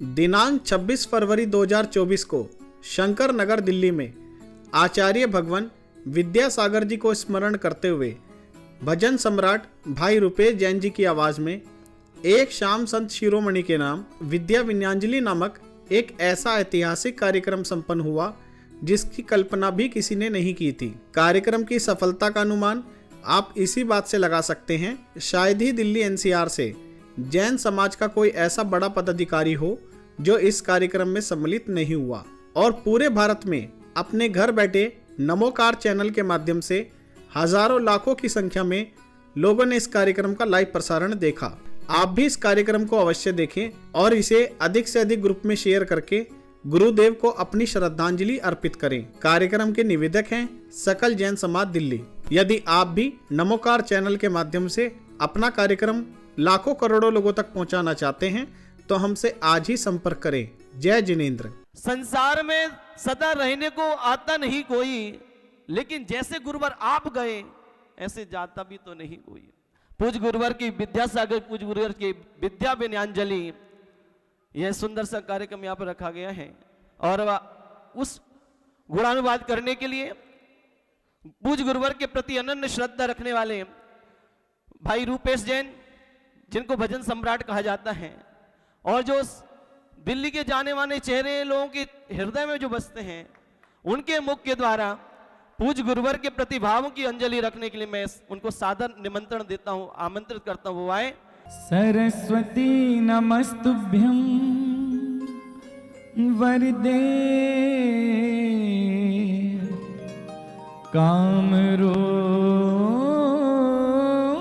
दिनांक 26 फरवरी 2024 को शंकर नगर दिल्ली में आचार्य भगवान विद्यासागर जी को स्मरण करते हुए भजन सम्राट भाई रुपेश जैन जी की आवाज़ में एक शाम संत शिरोमणि के नाम विद्या विनयांजलि नामक एक ऐसा ऐतिहासिक कार्यक्रम संपन्न हुआ जिसकी कल्पना भी किसी ने नहीं की थी। कार्यक्रम की सफलता का अनुमान आप इसी बात से लगा सकते हैं, शायद ही दिल्ली एनसीआर से जैन समाज का कोई ऐसा बड़ा पदाधिकारी हो जो इस कार्यक्रम में सम्मिलित नहीं हुआ और पूरे भारत में अपने घर बैठे नमोकार चैनल के माध्यम से हजारों लाखों की संख्या में लोगों ने इस कार्यक्रम का लाइव प्रसारण देखा। आप भी इस कार्यक्रम को अवश्य देखें और इसे अधिक से अधिक ग्रुप में शेयर करके गुरुदेव को अपनी श्रद्धांजलि अर्पित करें। कार्यक्रम के निवेदक हैं सकल जैन समाज दिल्ली। यदि आप भी नमोकार चैनल के माध्यम से अपना कार्यक्रम लाखों करोड़ों लोगों तक पहुंचाना चाहते हैं तो हमसे आज ही संपर्क करें। जय जिनेंद्र। संसार में सदा रहने को आता नहीं कोई, लेकिन जैसे गुरुवर आप गए ऐसे जाता भी तो नहीं कोई। पूज गुरुवर की विद्यासागर, पूज गुरुवर की विद्या विनयांजलि, यह सुंदर सा कार्यक्रम यहाँ पर रखा गया है। और उस गुणानुवाद करने के लिए पूज गुरुवर के प्रति अनन्य श्रद्धा रखने वाले भाई रुपेश जैन, जिनको भजन सम्राट कहा जाता है, और जो दिल्ली के जाने माने चेहरे लोगों के हृदय में जो बसते हैं, उनके मुख के द्वारा पूज गुरुवर के प्रति भावों की अंजलि रखने के लिए मैं उनको सादर निमंत्रण देता हूं, आमंत्रित करता हूं। वो आए। सरस्वती नमस्तुभ्यं वरदे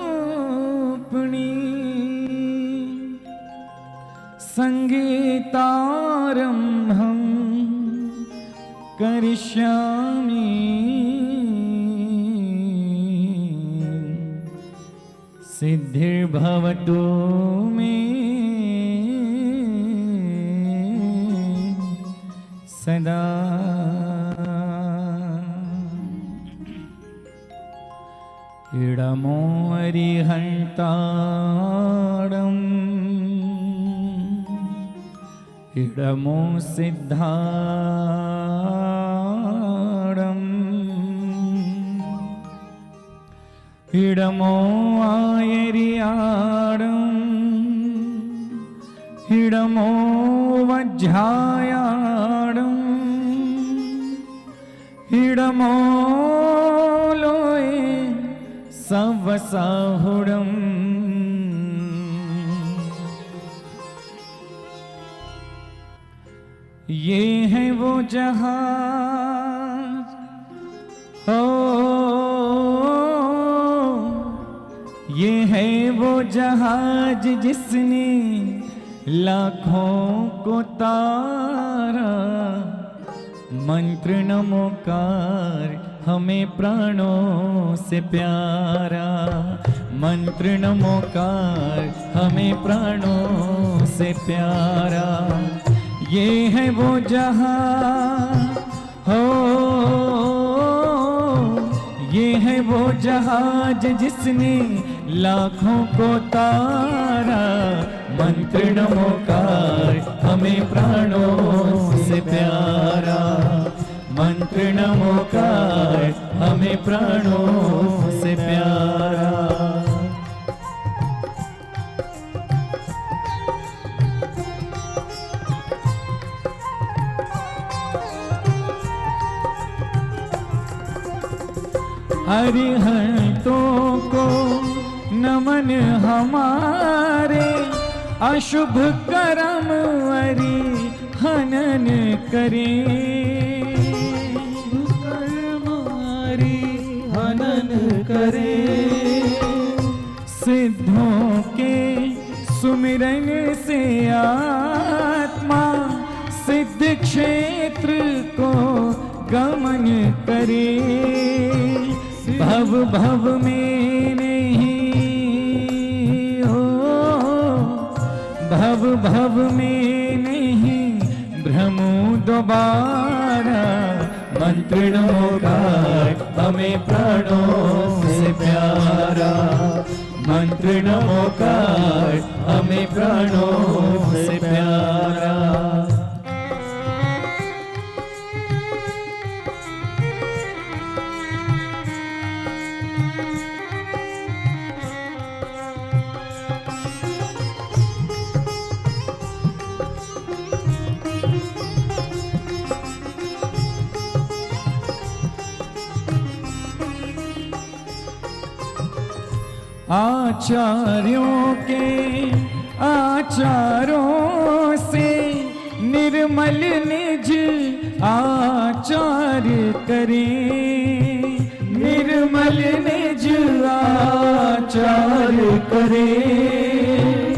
कामरूपिणी संगीतारंभं करिष्यामि सिद्धिर्भवतु मे सदा। इडमो अरिहन्तारम् इडमो सिद्धारम् इडमो आयरियारम् इडमो वज्झायारम् इडमो लोये सवसाहुरम्। ये है वो जहाज हो, ये है वो जहाज जिसने लाखों को तारा। मंत्र नमोकार हमें प्राणों से प्यारा, मंत्र नमोकार हमें प्राणों से प्यारा। ये है वो जहां हो, ये है वो जहाज जिसने लाखों को तारा। मंत्र नमोकार हमें प्राणों से प्यारा, मंत्र नमोकार हमें प्राणों से प्यारा। हरिहंतों को नमन हमारे, अशुभ कर्म हनन करे। कर्म हनन करे, सिद्धों के सुमिरन से आत्मा सिद्ध क्षेत्र को गमन करे। भव भव में नहीं हो, भव भव में नहीं भ्रमो दोबारा। मंत्र नमोकार हमें प्राणों से प्यारा, मंत्र मंत्र नमोकार हमें प्राणों से प्यारा। आचार्यों के आचारों से निर्मल निज आचार करें, निर्मल निज आचार करें।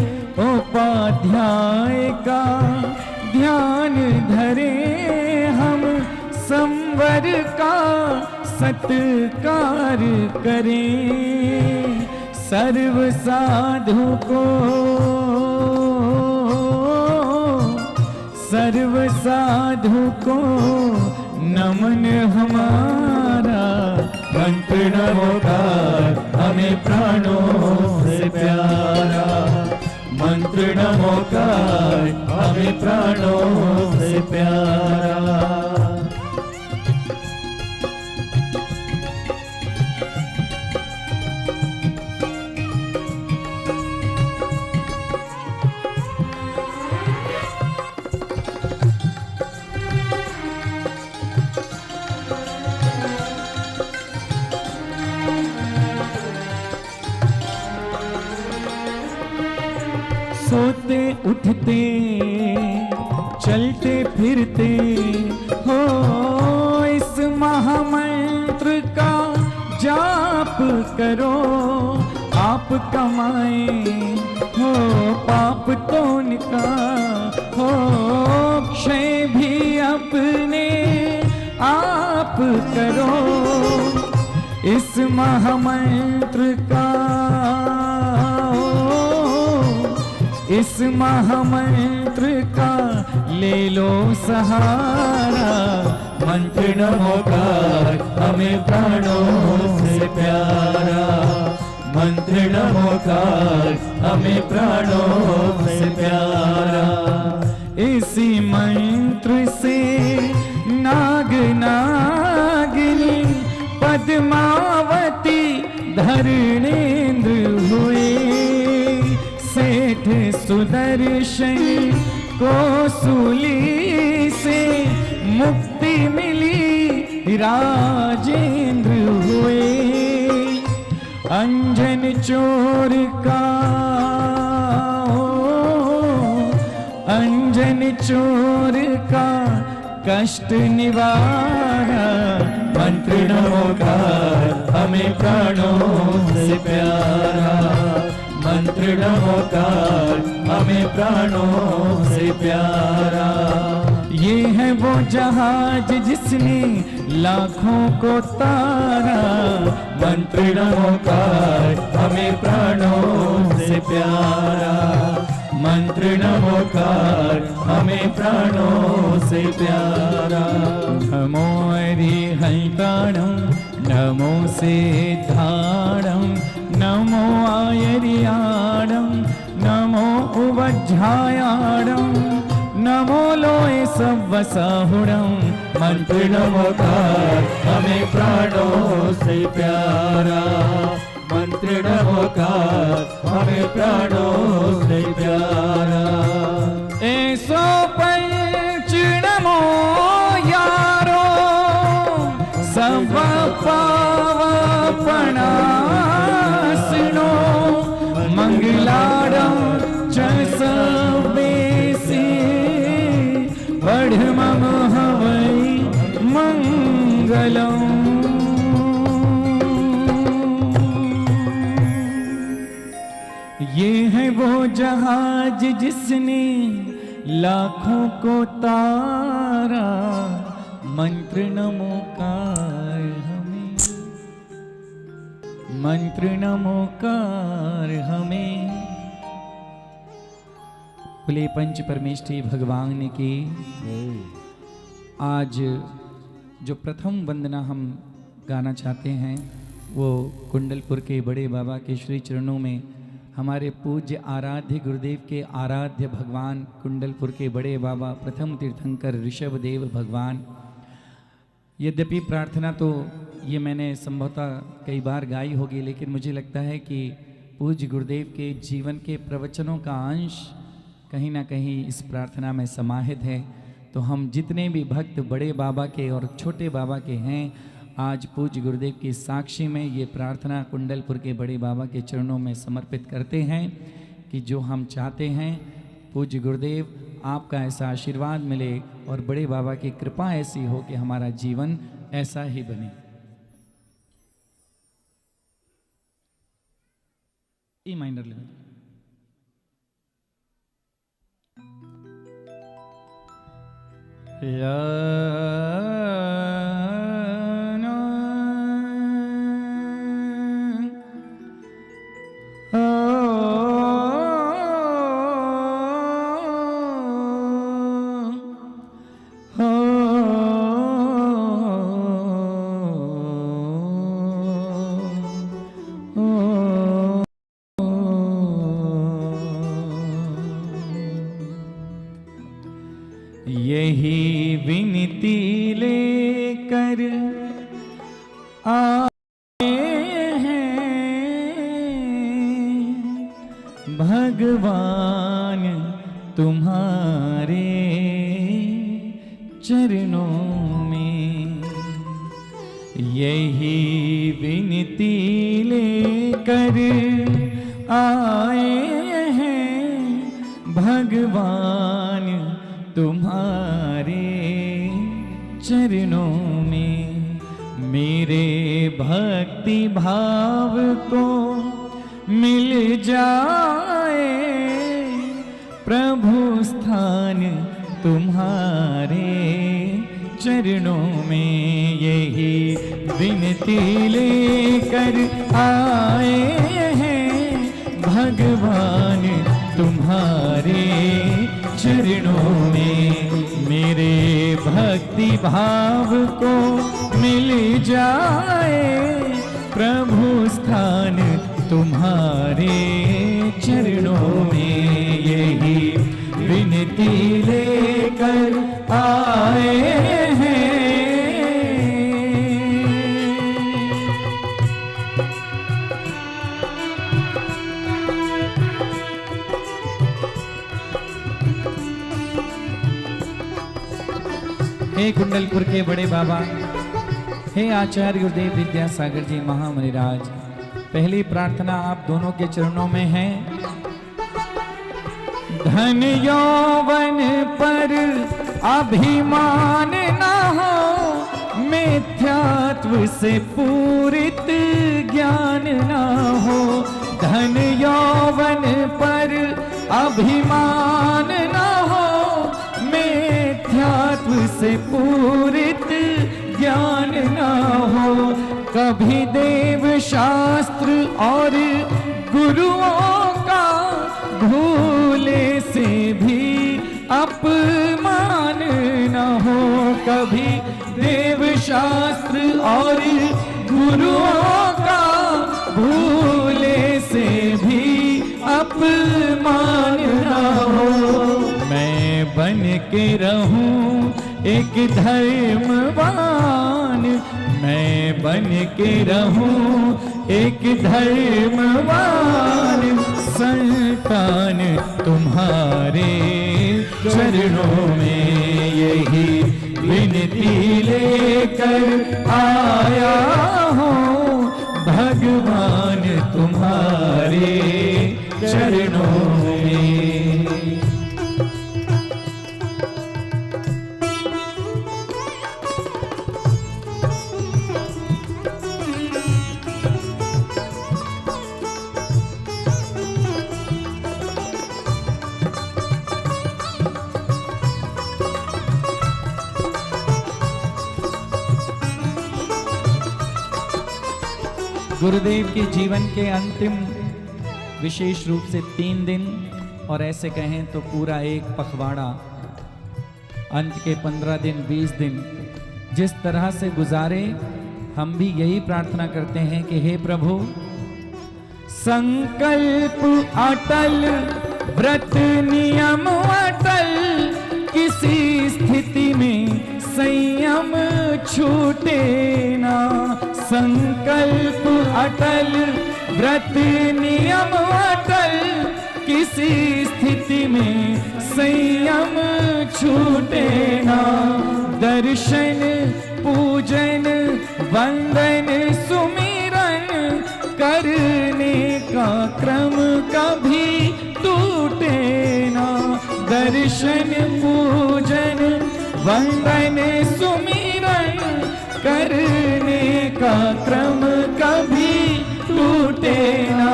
उपाध्याय का ध्यान धरे हम, संवर का सत्कार करें। सर्व साधु को, सर्व साधु को नमन हमारा। मंत्र नमोकार हमें प्राणों से प्यारा। मंत्र नमोकार हमें प्राणों से प्यारा। सोते उठते चलते फिरते हो, इस महामंत्र का जाप करो। आप कमाए हो पाप तो निका हो, क्षय भी अपने आप करो। इस महामंत्र का, इस महामंत्र का ले लो सहारा। मंत्र नमोकार हमें प्राणों से प्यारा। मंत्र नमोकार हमें प्राणों से प्यारा। इसी मंत्र से नाग नागिनी पद्मावती धरणेंद्र हुए। सेठ सुदर्शन को सूली से मुक्ति मिली, राजेंद्र हुए। अंजन चोर का, अंजन चोर का कष्ट निवारा। मंत्र नमोकार हमें प्राणों से प्यारा। मंत्र नमोकार हमें प्राणों से प्यारा। ये है वो जहाज जिसने लाखों को तारा। मंत्र नमोकार हमें प्राणों से प्यारा। मंत्र नमोकार हमें प्राणों से प्यारा। नमो अरिहंताणं नमो सिद्धाणं नमो आयर्याणं नमो उवज्झायाणं नमो लोय सव्वसाहुणं। मंत्र नमोकार हमें प्राणों से प्यारा। मंत्र नमोकार हमें प्राणों से प्यारा। ऐसो पंच नमो यारो सब पावपना सुनो। मंगलाडं च सबेसे बढ़ मम हवै मंगलम्। ये है वो जहाज जिसने लाखों को तारा। मंत्र नमोकार हमें, मंत्र नमोकार हमें। बोले पंच परमेष्ठी भगवान की। आज जो प्रथम वंदना हम गाना चाहते हैं वो कुंडलपुर के बड़े बाबा के श्री चरणों में हमारे पूज्य आराध्य गुरुदेव के आराध्य भगवान कुंडलपुर के बड़े बाबा प्रथम तीर्थंकर ऋषभदेव भगवान। यद्यपि प्रार्थना तो ये मैंने संभवतः कई बार गाई होगी, लेकिन मुझे लगता है कि पूज्य गुरुदेव के जीवन के प्रवचनों का अंश कहीं ना कहीं इस प्रार्थना में समाहित है। तो हम जितने भी भक्त बड़े बाबा के और छोटे बाबा के हैं, आज पूज्य गुरुदेव की साक्षी में ये प्रार्थना कुंडलपुर के बड़े बाबा के चरणों में समर्पित करते हैं कि जो हम चाहते हैं पूज्य गुरुदेव आपका ऐसा आशीर्वाद मिले और बड़े बाबा की कृपा ऐसी हो कि हमारा जीवन ऐसा ही बने। E minor level. यही विनती लेकर आए हैं भगवान तुम्हारे चरणों में। यही विनती लेकर आए हैं भगवान तुम्हारे चरणों में। मेरे भक्ति भाव को मिल जाए प्रभु स्थान तुम्हारे चरणों में। यही विनती लेकर आए हैं भगवान तुम्हारे चरणों में। मेरे भक्ति भाव को मिल जाए प्रभु स्थान तुम्हारे चरणों में। यही विनती लेकर आए हैं। हे कुंडलपुर के बड़े बाबा, हे आचार्य गुरुदेव विद्यासागर जी महामुनिराज, पहली प्रार्थना आप दोनों के चरणों में है। धन यौवन पर अभिमान न हो, मिथ्यात्व से पूरित ज्ञान न हो। धन यौवन पर अभिमान न हो, मिथ्यात्व से पूरित ज्ञान न हो। कभी देव शास्त्र और गुरुओं का भूले से भी अपमान न हो। कभी देव शास्त्र और गुरुओं का भूले से भी अपमान न हो। मैं बन के रहूं एक धर्मवान, मैं बन के रहूं एक धर्मवान, संतान तुम्हारे चरणों में। यही विनती लेकर आया हूँ भगवान तुम्हारे चरणों में। गुरुदेव के जीवन के अंतिम विशेष रूप से 3 दिन और ऐसे कहें तो पूरा एक पखवाड़ा, अंत के 15 दिन 20 दिन जिस तरह से गुजारे, हम भी यही प्रार्थना करते हैं कि हे प्रभु, संकल्प अटल, व्रत नियम अटल, किसी स्थिति में संयम छूटे ना। संकल्प अटल, व्रत नियम अटल, किसी स्थिति में संयम छूटे ना। दर्शन पूजन वंदन सुमिरन करने का क्रम कभी टूटे ना। दर्शन पूजन वंदन सुमिरन करने का क्रम कभी टूटे ना।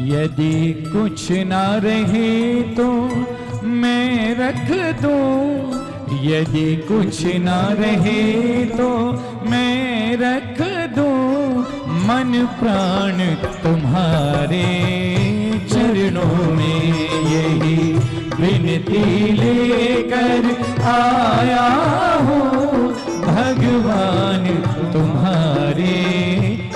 यदि कुछ ना रहे तो मैं रख दूं, यदि कुछ ना रहे तो मैं रख दूं, मन प्राण तुम्हारे चरणों में यही विनती लेकर आया हूँ। भगवान तुम्हारे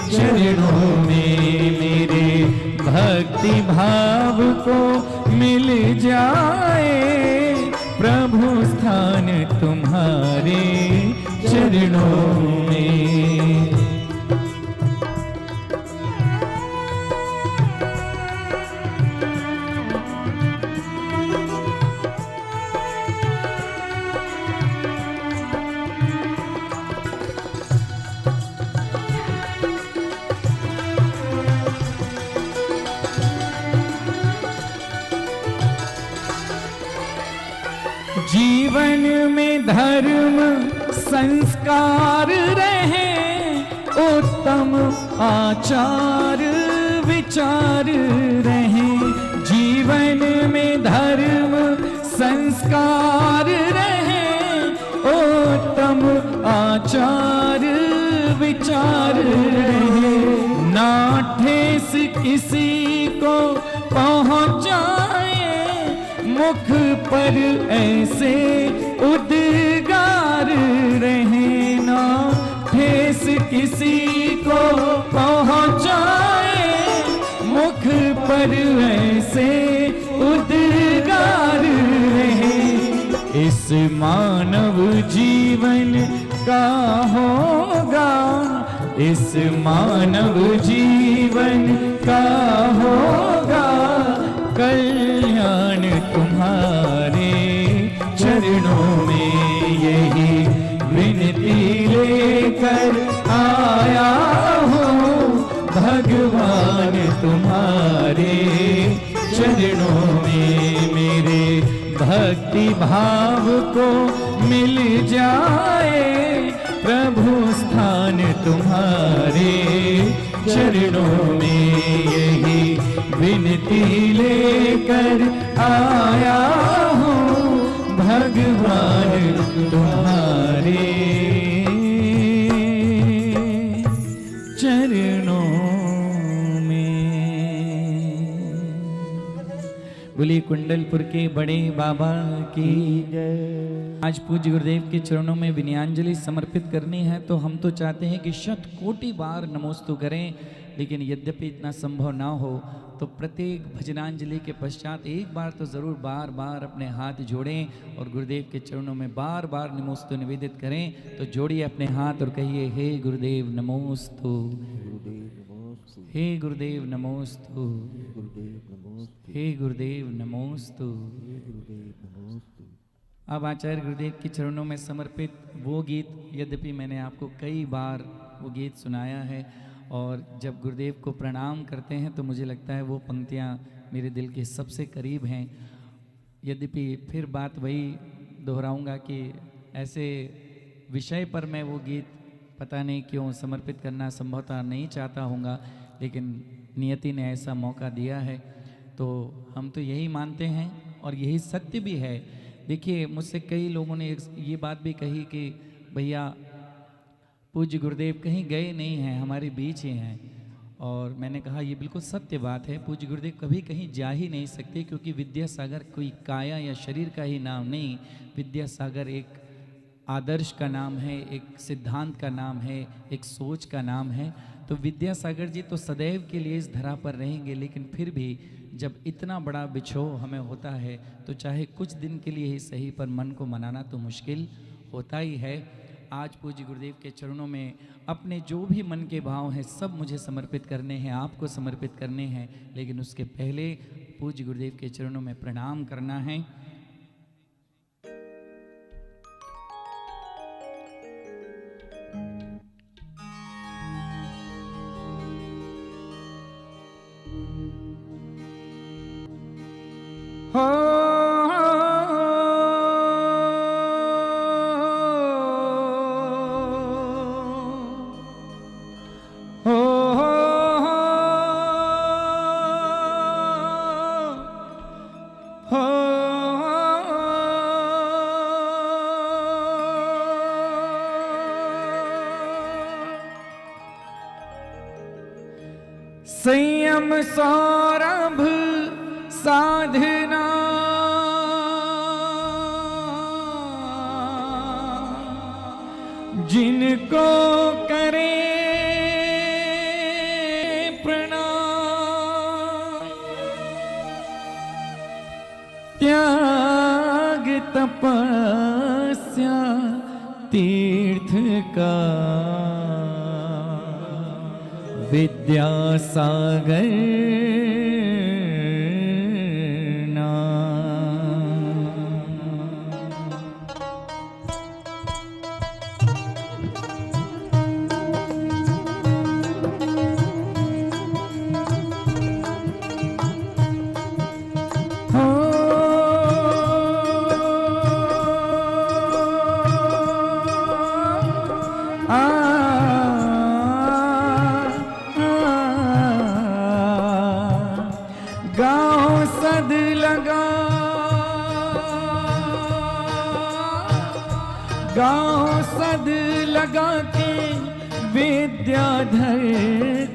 चरणों में मेरे भक्ति भाव को मिल जाए, प्रभु स्थान तुम्हारे चरणों में। जीवन में धर्म संस्कार रहे, उत्तम आचार विचार रहे। जीवन में धर्म संस्कार रहे, उत्तम आचार विचार रहे। ना ठेस किसी को पहुँचाए, मुख पर ऐसे उद्गार रहे। ना ठेस किसी को पहुँचाए, मुख पर ऐसे उद्गार रहे। इस मानव जीवन का होगा, इस मानव जीवन का होगा कल्याण तुम्हारे चरणों में। यही विनती लेकर आया हूँ, भगवान तुम्हारे चरणों में मेरे भक्ति भाव को मिल जाए, प्रभु स्थान तुम्हारे चरणों में। यही विनती लेकर आया हूँ, भगवान तुम्हारे चरणों में। बोलिए कुंडलपुर के बड़े बाबा की जय। आज पूज्य गुरुदेव के चरणों में विनयांजलि समर्पित करनी है, तो हम तो चाहते हैं कि शत कोटि बार नमोस्तु करें, लेकिन यद्यपि इतना संभव ना हो तो प्रत्येक भजनांजलि के पश्चात एक बार तो ज़रूर बार बार अपने हाथ जोड़ें और गुरुदेव के चरणों में बार बार नमोस्तु निवेदित करें। तो जोड़िए अपने हाथ और कहिए, हे गुरुदेव नमोस्तु, हे गुरुदेव नमोस्तु, हे गुरुदेव नमोस्तु। अब आचार्य गुरुदेव के चरणों में समर्पित वो गीत, यद्यपि मैंने आपको कई बार वो गीत सुनाया है और जब गुरुदेव को प्रणाम करते हैं तो मुझे लगता है वो पंक्तियाँ मेरे दिल के सबसे करीब हैं। यद्यपि फिर बात वही दोहराऊंगा कि ऐसे विषय पर मैं वो गीत पता नहीं क्यों समर्पित करना संभवतः नहीं चाहता हूँगा, लेकिन नियति ने ऐसा मौका दिया है तो हम तो यही मानते हैं और यही सत्य भी है। देखिए, मुझसे कई लोगों ने ये बात भी कही कि भैया पूज्य गुरुदेव कहीं गए नहीं हैं, हमारे बीच ही हैं। और मैंने कहा ये बिल्कुल सत्य बात है, पूज्य गुरुदेव कभी कहीं जा ही नहीं सकते, क्योंकि विद्यासागर कोई काया या शरीर का ही नाम नहीं, विद्यासागर एक आदर्श का नाम है, एक सिद्धांत का नाम है, एक सोच का नाम है। तो विद्यासागर जी तो सदैव के लिए इस धरा पर रहेंगे, लेकिन फिर भी जब इतना बड़ा बिछोह हमें होता है तो चाहे कुछ दिन के लिए ही सही, पर मन को मनाना तो मुश्किल होता ही है। आज पूज्य गुरुदेव के चरणों में अपने जो भी मन के भाव हैं सब मुझे समर्पित करने हैं, आपको समर्पित करने हैं, लेकिन उसके पहले पूज्य गुरुदेव के चरणों में प्रणाम करना है। संयम सौरभ साधना जिनको करे प्रणाम, त्याग तपस्या तीर्थ का विद्यासागर गाँव सद लगा, गाँव सद लगा के विद्याधर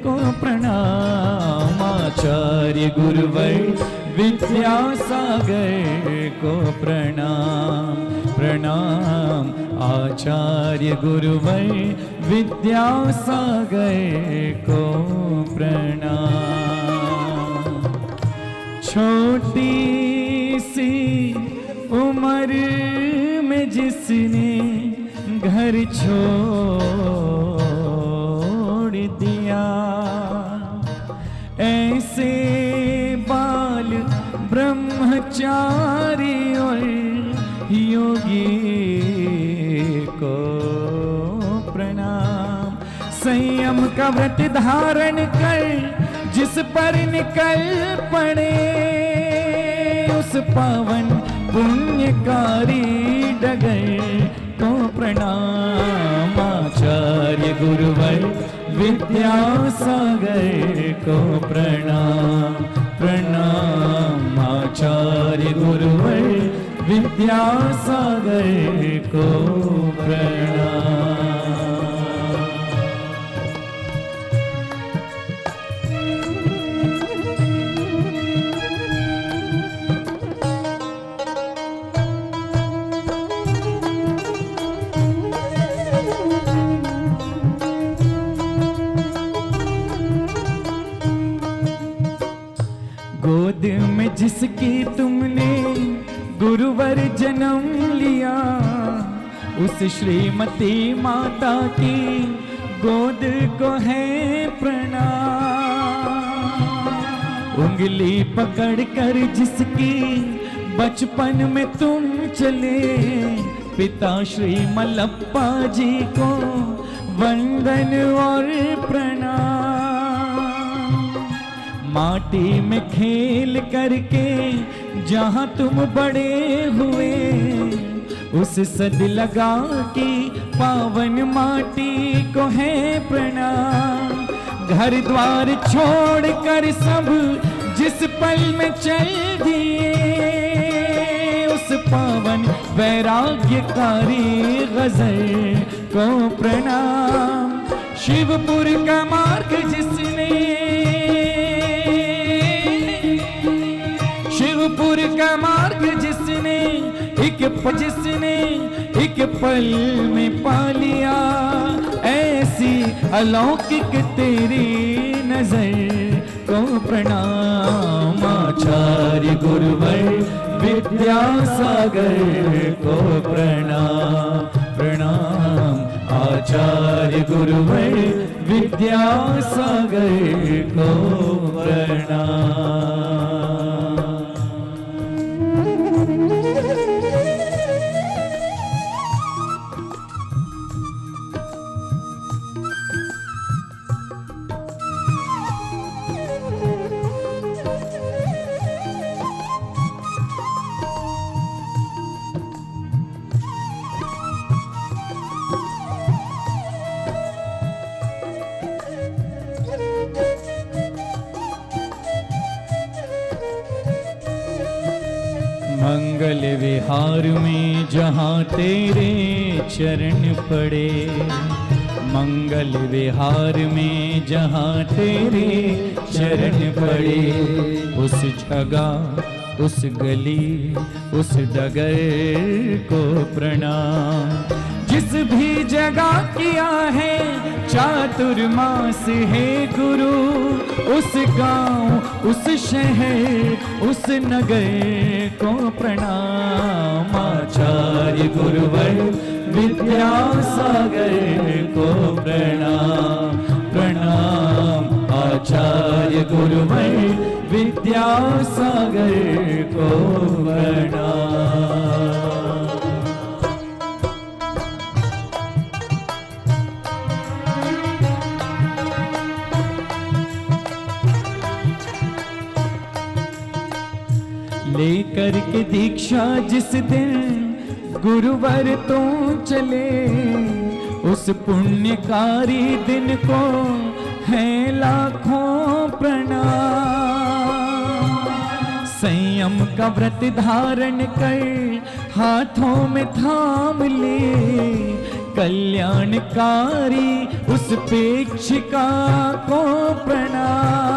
को प्रणाम, आचार्य गुरुवर विद्यासागर को प्रणाम प्रणाम, आचार्य गुरुवर विद्यासागर को प्रणाम। छोटी सी उम्र में जिसने घर छोड़ दिया, ऐसे बाल ब्रह्मचारी और योगी को प्रणाम। संयम का व्रत धारण कर जिस पर निकल पड़े, उस पावन पुण्यकारी डगर को प्रणाम, आचार्य गुरुवर विद्यासागर को प्रणाम प्रणाम, आचार्य गुरुवर विद्यासागर को प्रणाम। गोद में जिसकी तुमने गुरुवर जन्म लिया, उस श्रीमती माता की गोद को है प्रणाम। उंगली पकड़ कर जिसकी बचपन में तुम चले, पिता श्री मलप्पा जी को वंदन और प्रणाम। माटी में खेल करके जहाँ तुम बड़े हुए, उस सद लगा की पावन माटी को है प्रणाम। घर द्वार छोड़ कर सब जिस पल में चल दिए, उस पावन वैराग्यकारी गजल को प्रणाम। शिवपुर का मार्ग जिसने, शिवपुर का मार्ग जिसने एक पल में पा लिया, ऐसी अलौकिक तेरी नजर को प्रणाम। आचार्य गुरुवर विद्यासागर को प्रणाम प्रणाम। आचार्य गुरुवर विद्यासागर को प्रणाम। मंगल विहार में जहाँ तेरे चरण पड़े, मंगल विहार में जहाँ तेरे चरण पड़े, उस जगह उस गली उस डगर को प्रणाम। जिस भी जगह किया है चातुर्मास है गुरु, उस गांव उस शहर उस नगर को प्रणाम। आचार्य गुरुवर विद्यासागर को प्रणाम प्रणाम। आचार्य गुरुवर विद्यासागर को प्रणाम। लेकर के दीक्षा जिस दिन गुरुवर तो चले, उस पुण्यकारी दिन को है लाखों प्रणाम। संयम का व्रत धारण कर हाथों में थाम ले, कल्याणकारी उस पेक्षिका को प्रणाम।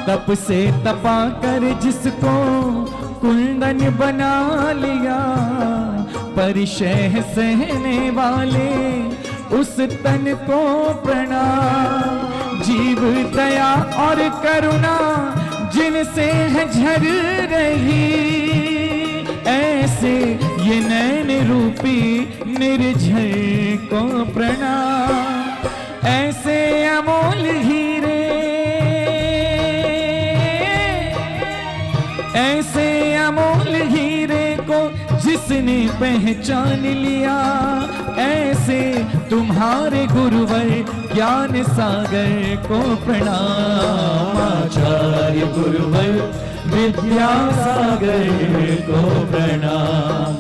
तप से तपा कर जिसको कुंदन बना लिया, परिशय सहने वाले उस तन को प्रणाम। जीव दया और करुणा जिनसे है झर रही, ऐसे ये नैन रूपी निर्झर को प्रणाम। ऐसे अमोल हीरे, ऐसे अमोल हीरे को जिसने पहचान लिया, ऐसे तुम्हारे गुरुवर ज्ञान सागर को प्रणाम। आचार्य गुरुवर विद्यासागर को प्रणाम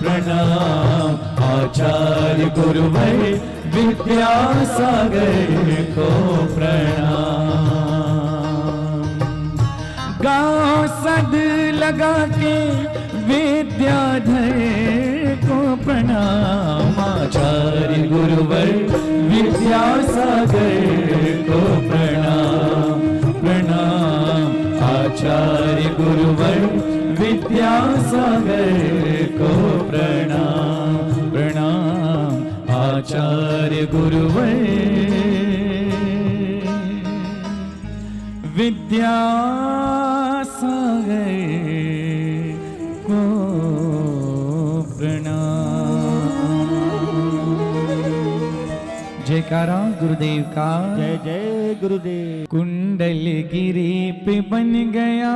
प्रणाम। आचार्य गुरुवर विद्यासागर को प्रणाम। गाँव सद लगा के विद्याधर को प्रणाम। आचार्य गुरुवर विद्यासागर को प्रणाम प्रणाम। आचार्य गुरुवर विद्यासागर को प्रणाम प्रणाम। आचार्य गुरुवर विद्यासागर को प्रणाम। जयकारा गुरुदेव का। जय जय गुरुदेव। कुंडल गिरी पे बन गया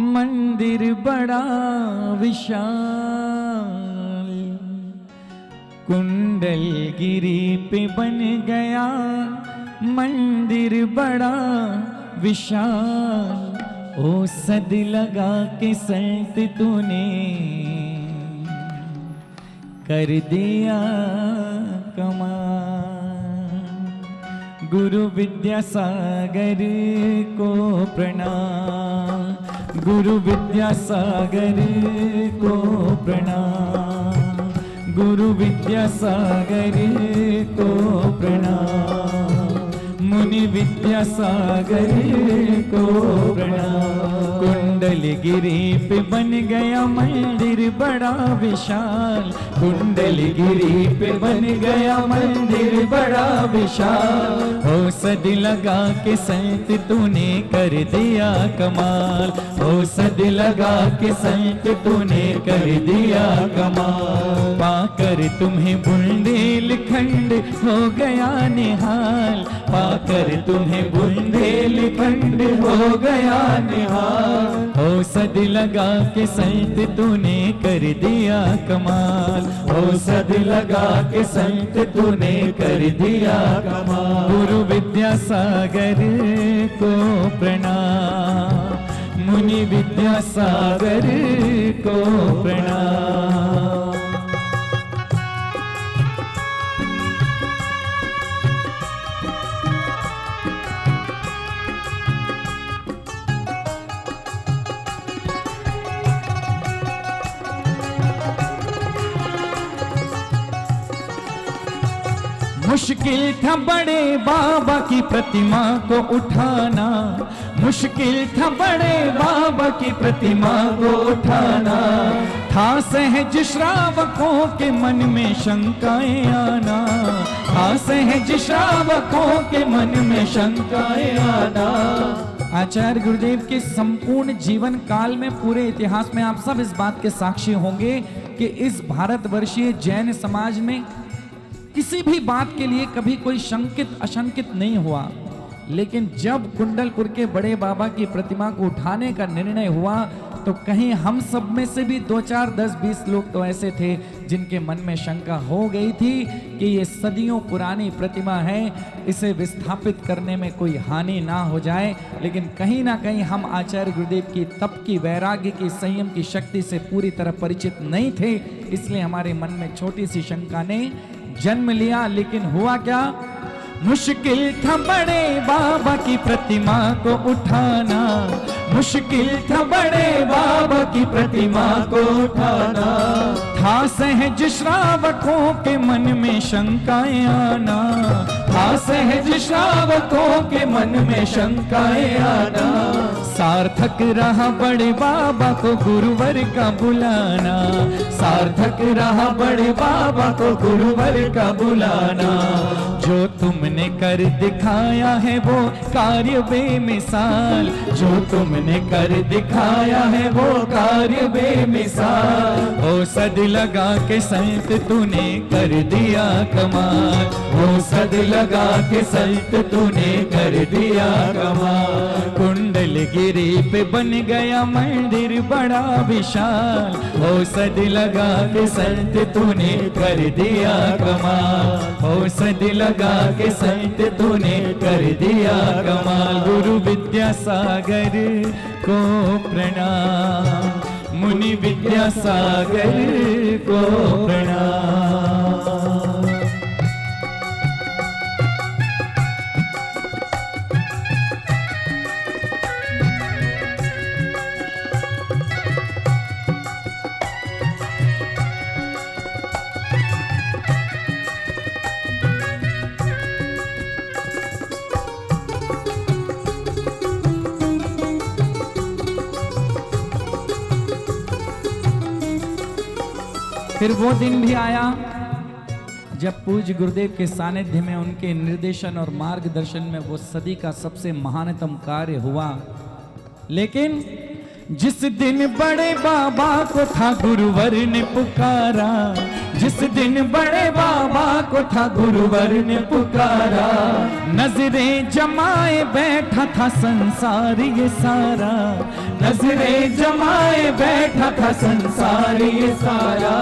मंदिर बड़ा विशाल। कुंडल गिरी पे बन गया मंदिर बड़ा विशाल। ओ सद लगा के संत तूने कर दिया कमाल। गुरु विद्यासागर को प्रणाम। गुरु विद्यासागर को प्रणाम। गुरु विद्यासागर को प्रणाम। मुनि विद्यासागर को प्रणाम। कुंडलगिरी पे बन गया मंदिर बड़ा विशाल, कुंडलगिरी पे बन गया मंदिर बड़ा विशाल। औषध लगा के संत तूने कर दिया कमाल, औषध लगा के संत तूने कर दिया कमाल। पाकर तुम्हें बुंदेलखंड हो गया निहाल, पाकर तुम्हें बुंदेलखंड हो गया निहाल। औषध लगा के संत तूने कर दिया कमाल, औषध लगा के संत तूने कर दिया कमाल। गुरु विद्यासागर को प्रणाम, मुनि विद्यासागर को प्रणाम। मुश्किल था बड़े बाबा की प्रतिमा को उठाना, मुश्किल था बड़े बाबा की प्रतिमा को उठाना। था सहज श्रावकों के मन में शंकाएं आना, था सहज श्रावकों के मन में शंकाएं आना। आचार्य गुरुदेव के संपूर्ण जीवन काल में, पूरे इतिहास में आप सब इस बात के साक्षी होंगे कि इस भारतवर्षीय जैन समाज में किसी भी बात के लिए कभी कोई शंकित अशंकित नहीं हुआ। लेकिन जब कुंडलपुर के बड़े बाबा की प्रतिमा को उठाने का निर्णय हुआ तो कहीं हम सब में से भी 2, 4, 10, 20 लोग तो ऐसे थे जिनके मन में शंका हो गई थी कि ये सदियों पुरानी प्रतिमा है, इसे विस्थापित करने में कोई हानि ना हो जाए। लेकिन कहीं ना कहीं हम आचार्य गुरुदेव की तप की, वैराग्य की, संयम की शक्ति से पूरी तरह परिचित नहीं थे, इसलिए हमारे मन में छोटी सी शंका ने जन्म लिया। लेकिन हुआ क्या? मुश्किल था बड़े बाबा की प्रतिमा को उठाना, मुश्किल था बड़े बाबा की प्रतिमा को उठाना। था सहज श्रावकों के मन में शंकाएं आना, था सहज श्रावकों के मन में शंकाएं आना। सार्थक रहा बड़े बाबा को गुरुवर का बुलाना, सार्थक रहा बड़े बाबा को गुरुवर का बुलाना। जो तुमने कर दिखाया है वो कार्य बेमिसाल, जो तुमने कर दिखाया है वो कार्य बेमिसाल। औषध लगा के संत तूने कर दिया कमाल, औषध लगा के संत तूने कर दिया कमाल। कुंडलगिरी पे बन गया मंदिर बड़ा विशाल, औषध लगा के संत तूने कर दिया कमाल, औषध लगा के संत तूने कर दिया कमाल। गुरु विद्यासागर को प्रणाम, मुनि विद्यासागर को प्रणाम। फिर वो दिन भी आया जब पूज्य गुरुदेव के सानिध्य में, उनके निर्देशन और मार्गदर्शन में वो सदी का सबसे महानतम कार्य हुआ। लेकिन जिस दिन बड़े बाबा को था गुरुवर ने पुकारा, जिस दिन बड़े बाबा को था गुरुवर ने पुकारा। नजरें जमाए बैठा था संसार ये सारा, नजरें जमाए बैठा था संसार ये सारा।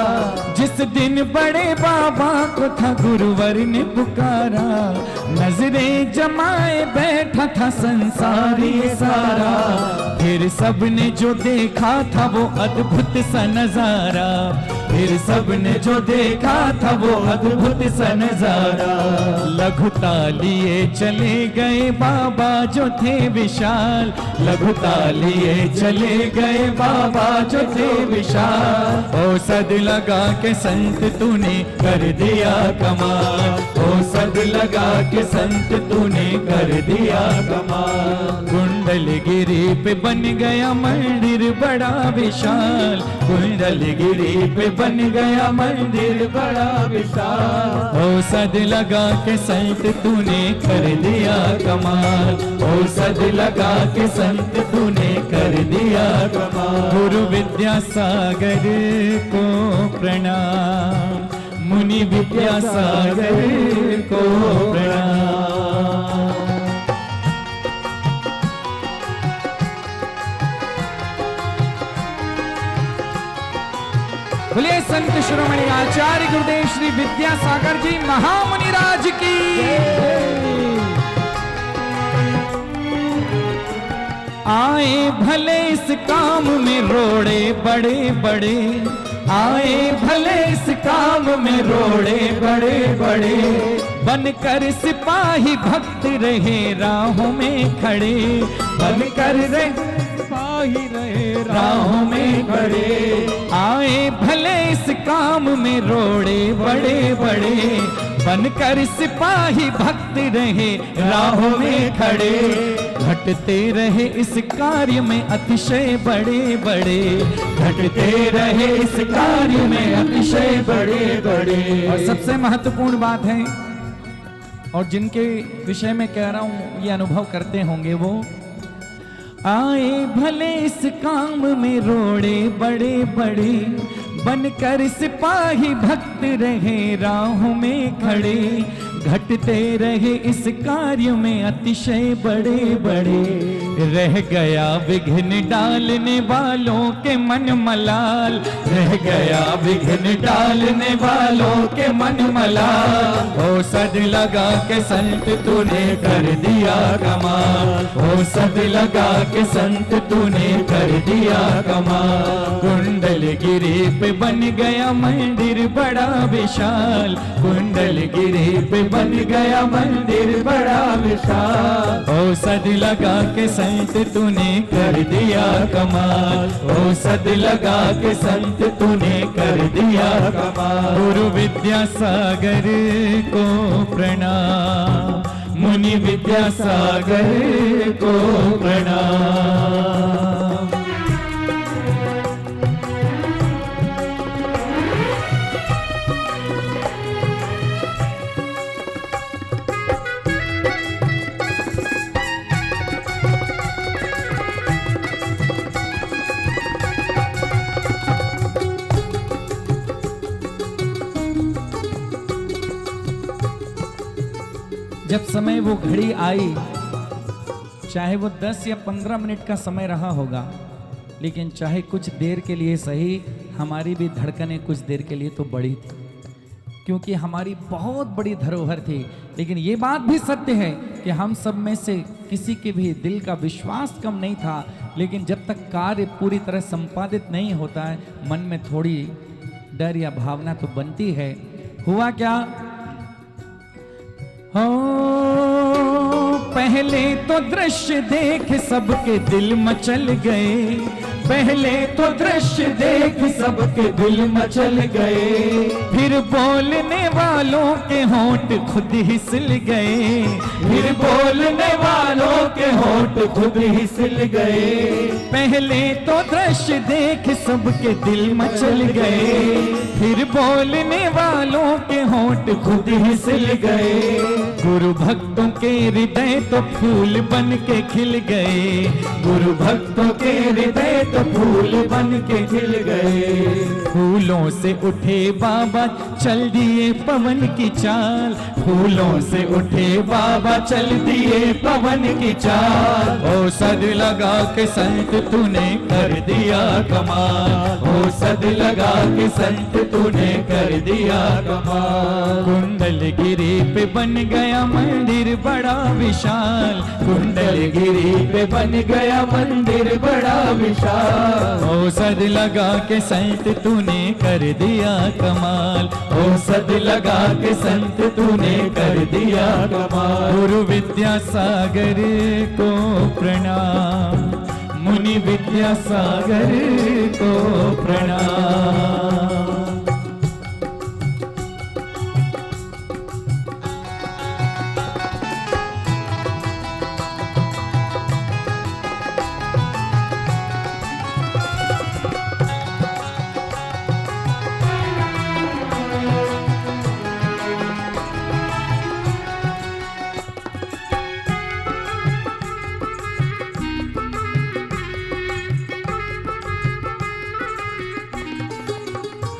जिस दिन बड़े बाबा को था गुरुवर ने पुकारा, नजरें जमाए बैठा था संसार ये सारा। फिर सबने जो देखा था वो अद्भुत सा नजारा, फिर सबने जो देखा था वो अद्भुत सा नजारा। लघुता लिए चले गए बाबा जो थे विशाल, लघुता लिए चले गए बाबा जो थे विशाल। ओ सद लगा के संत तूने कर दिया कमाल, ओ सद लगा के संत तूने कर दिया कमाल। कुंडलगिरी पे बन गया मंदिर बड़ा विशाल, कुंडलगिरी पे बन गया मंदिर बड़ा विशाल। ओ सद लगा के संत तूने कर दिया कमाल, ओ सद लगा के संत तूने कर दिया कमाल। गुरु विद्यासागर को प्रणाम, मुनि विद्यासागर को प्रणाम। बोलिए संत शिरोमणि आचार्य गुरुदेव श्री विद्यासागर जी महामुनि राज की। आए भले इस काम में रोड़े बड़े बड़े, आए भले इस काम में रोड़े बड़े बड़े। बनकर सिपाही भक्त रहे राहों में खड़े, बनकर सिपाही रहे राहों में खड़े। आए भले इस काम में रोड़े बड़े बड़े, बनकर सिपाही भक्त रहे राहों में खड़े। घटते रहे इस कार्य में अतिशय बड़े बड़े, घटते रहे इस कार्य में अतिशय बड़े बड़े। और सबसे महत्वपूर्ण बात है, और जिनके विषय में कह रहा हूं ये अनुभव करते होंगे वो, आए भले इस काम में रोड़े बड़े बड़े, बनकर सिपाही भक्त रहे राहों में खड़े। घटते रहे इस कार्य में अतिशय बड़े बड़े। रह गया विघ्न डालने वालों के मन मलाल, रह गया विघ्न डालने वालों के मन मलाल। ओ सद लगा के संत तूने कर दिया कमाल, ओ सद लगा के संत तूने कर दिया कमाल। कुंडलगिरी पे बन गया मंदिर बड़ा विशाल, कुंडलगिरी पे बन गया मंदिर बड़ा विशाल। ओ सद लगा के संत तूने कर दिया कमाल, ओ सद लगा के संत तूने कर दिया कमाल। गुरु विद्यासागर को प्रणाम, मुनि विद्यासागर को प्रणाम। जब समय वो घड़ी आई, चाहे वो 10 या 15 मिनट का समय रहा होगा, लेकिन चाहे कुछ देर के लिए सही, हमारी भी धड़कनें कुछ देर के लिए तो बढ़ी थी, क्योंकि हमारी बहुत बड़ी धरोहर थी। लेकिन ये बात भी सत्य है कि हम सब में से किसी के भी दिल का विश्वास कम नहीं था, लेकिन जब तक कार्य पूरी तरह संपादित नहीं होता है, मन में थोड़ी डर या भावना तो बनती है। हुआ क्या, हो पहले तो दृश्य देख सबके दिल मचल गए, पहले तो दृश्य देख सबके दिल मचल गए। फिर बोलने वालों के होंठ खुद ही सिल गए, फिर बोलने वालों के होंठ खुद ही सिल गए। पहले तो दृश्य देख सबके दिल मचल गए, फिर बोलने वालों के होंठ खुद ही सिल गए। गुरु भक्तों के हृदय तो फूल बन के खिल गए, गुरु भक्तों के हृदय तो फूल बन के खिल गए। फूलों से उठे बाबा चल दिए पवन की चाल, फूलों से उठे बाबा चल दिए पवन की चाल। ओ सद लगा के संत तूने कर दिया दिया कमाल, ओ सद लगा के संत तूने कर दिया कमाल। कुंडलगिरी पे बन गया मंदिर बड़ा विशाल, कुंडलगिरी पे बन गया मंदिर बड़ा विशाल, ओ सद लगा के संत तूने कर दिया कमाल, ओ सद लगा के संत तूने कर दिया कमाल। गुरु विद्यासागर को प्रणाम, मुनि विद्यासागर को प्रणाम।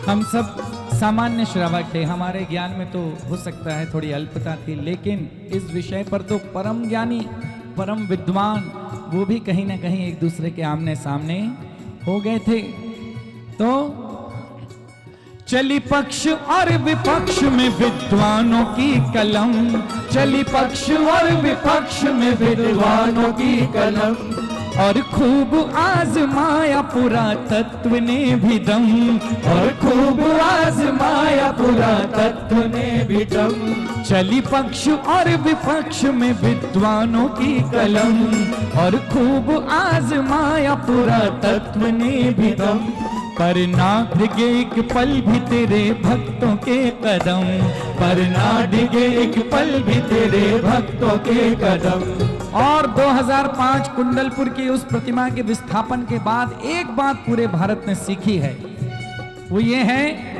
हम सब सामान्य श्रावक थे, हमारे ज्ञान में तो हो सकता है थोड़ी अल्पता थी, लेकिन इस विषय पर तो परम ज्ञानी परम विद्वान वो भी कहीं ना कहीं एक दूसरे के आमने सामने हो गए थे। तो चली पक्ष और विपक्ष में विद्वानों की कलम, चली पक्ष और विपक्ष में विद्वानों की कलम, और खूब आजमाया पुरातत्व ने भी दम, और खूब आजमाया पुरातत्व ने भी दम। चली पक्ष और विपक्ष में विद्वानों की कलम, और खूब आजमाया पुरातत्व ने भी दम, पर ना डिगे एक पल भी तेरे भक्तों के कदम, पर ना डिगे एक पल भी तेरे भक्तों के कदम। और 2005 कुंडलपुर की उस प्रतिमा के विस्थापन के बाद एक बात पूरे भारत ने सीखी है, वो ये है,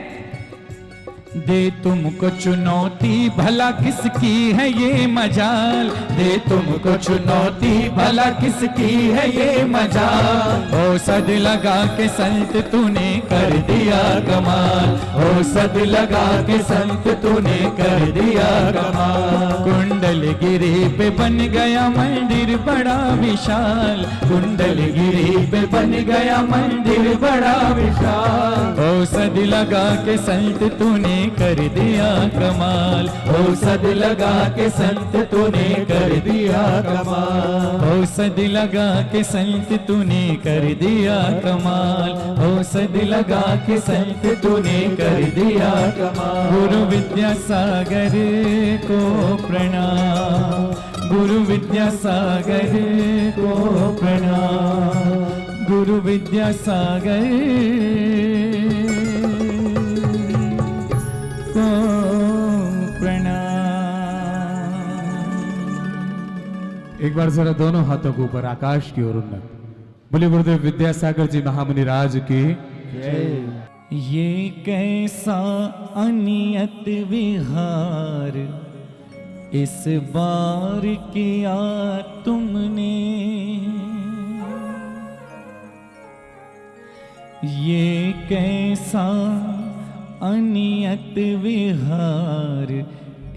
दे तुमको चुनौती भला किसकी है ये मजाल, दे तुमको चुनौती भला किसकी है ये मजाल, ओ सद लगा के संत तूने कर दिया कमाल, ओ सद लगा के संत तूने कर दिया कमाल। कुंडलगिरी पे बन गया मंदिर बड़ा विशाल, कुंडलगिरी पे बन गया मंदिर बड़ा विशाल, ओ सद लगा के संत तूने कर दिया कमाल, ओ सद लगा के संत तूने कर दिया कमाल, ओ सद लगा के संत तूने कर दिया कमाल, ओ सद लगा के संत तूने कर दिया कमाल। गुरु विद्यासागर को प्रणाम, गुरु विद्यासागर को प्रणाम, गुरु विद्यासागर को प्रणाम। एक बार जरा दोनों हाथों को ऊपर आकाश की ओर उन्नत, बोले गुरुदेव विद्यासागर जी महामुनि राज की जय। ये कैसा अनियत विहार इस बार किया तुमने, ये कैसा अनियत विहार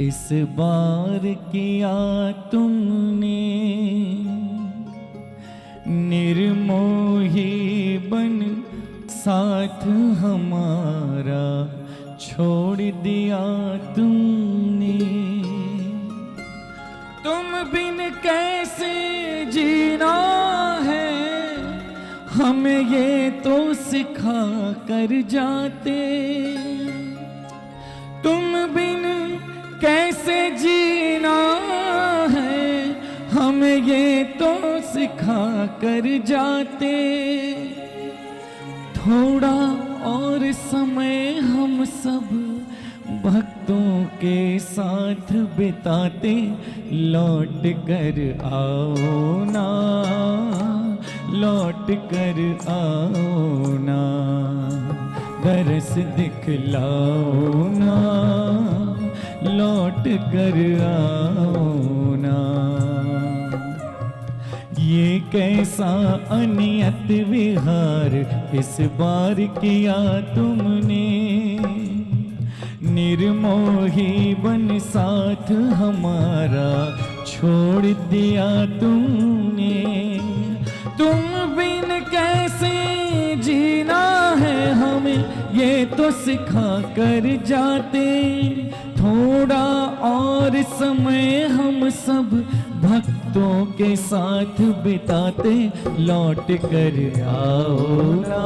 इस बार किया तुमने, निर्मोही बन साथ हमारा छोड़ दिया तुमने, तुम बिन कैसे जीना है हमें ये तो सिखा कर जाते, तुम बिन कैसे जीना है हमें ये तो सिखा कर जाते, थोड़ा और समय हम सब भक्तों के साथ बिताते, लौट कर आओ ना, लौट कर आओ ना, दरस दिखलाओ ना, लौट कर आओ ना। ये कैसा अनियत विहार इस बार किया तुमने, निर्मोही बन साथ हमारा छोड़ दिया तुमने, तुम बिन कैसे ये तो सिखा कर जाते, थोड़ा और समय हम सब भक्तों के साथ बिताते। लौट कर आओ ना,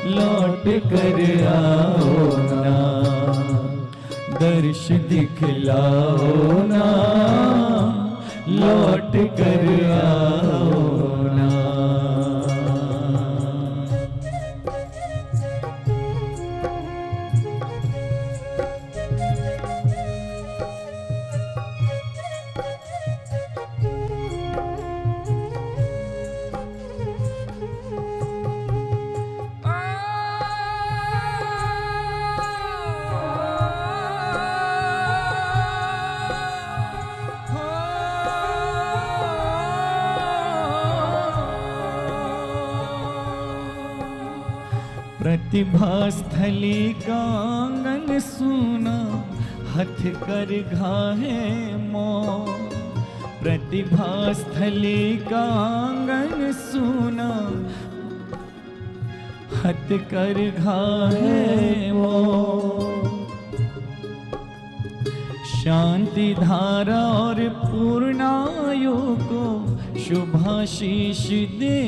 लौट कर आओ ना, दर्श दिखलाओ ना, लौट कर आओ ना। प्रतिभा स्थली का आंगन सूना, हथ कर घाहे मौन। प्रतिभा स्थली का आंगन सूना, हथ कर घाहे मौन। शांति धारा और पूर्णायु को शुभाशीष दे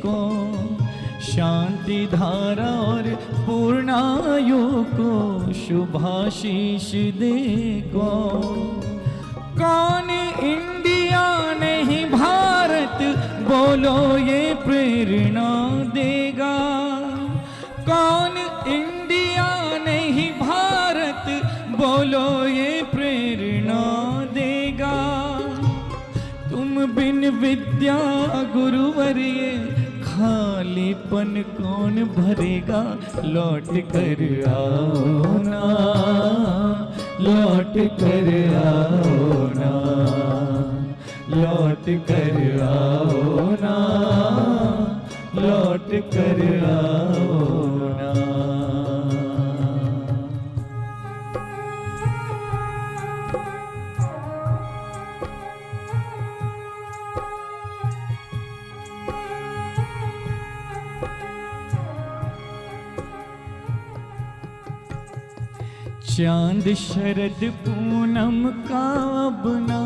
को, शांति धारा और पूर्णायु को शुभाशीष दे को। कौन इंडिया नहीं भारत बोलो ये प्रेरणा देगा। कौन इंडिया नहीं भारत बोलो ये प्रेरणा देगा। तुम बिन विद्या गुरुवर ये खालीपन कौन भरेगा। लौट कर आओ ना, लौट कर आओ ना, लौट कर आओ ना, लौट कर आओ ना। चांद शरद पूनम का अब ना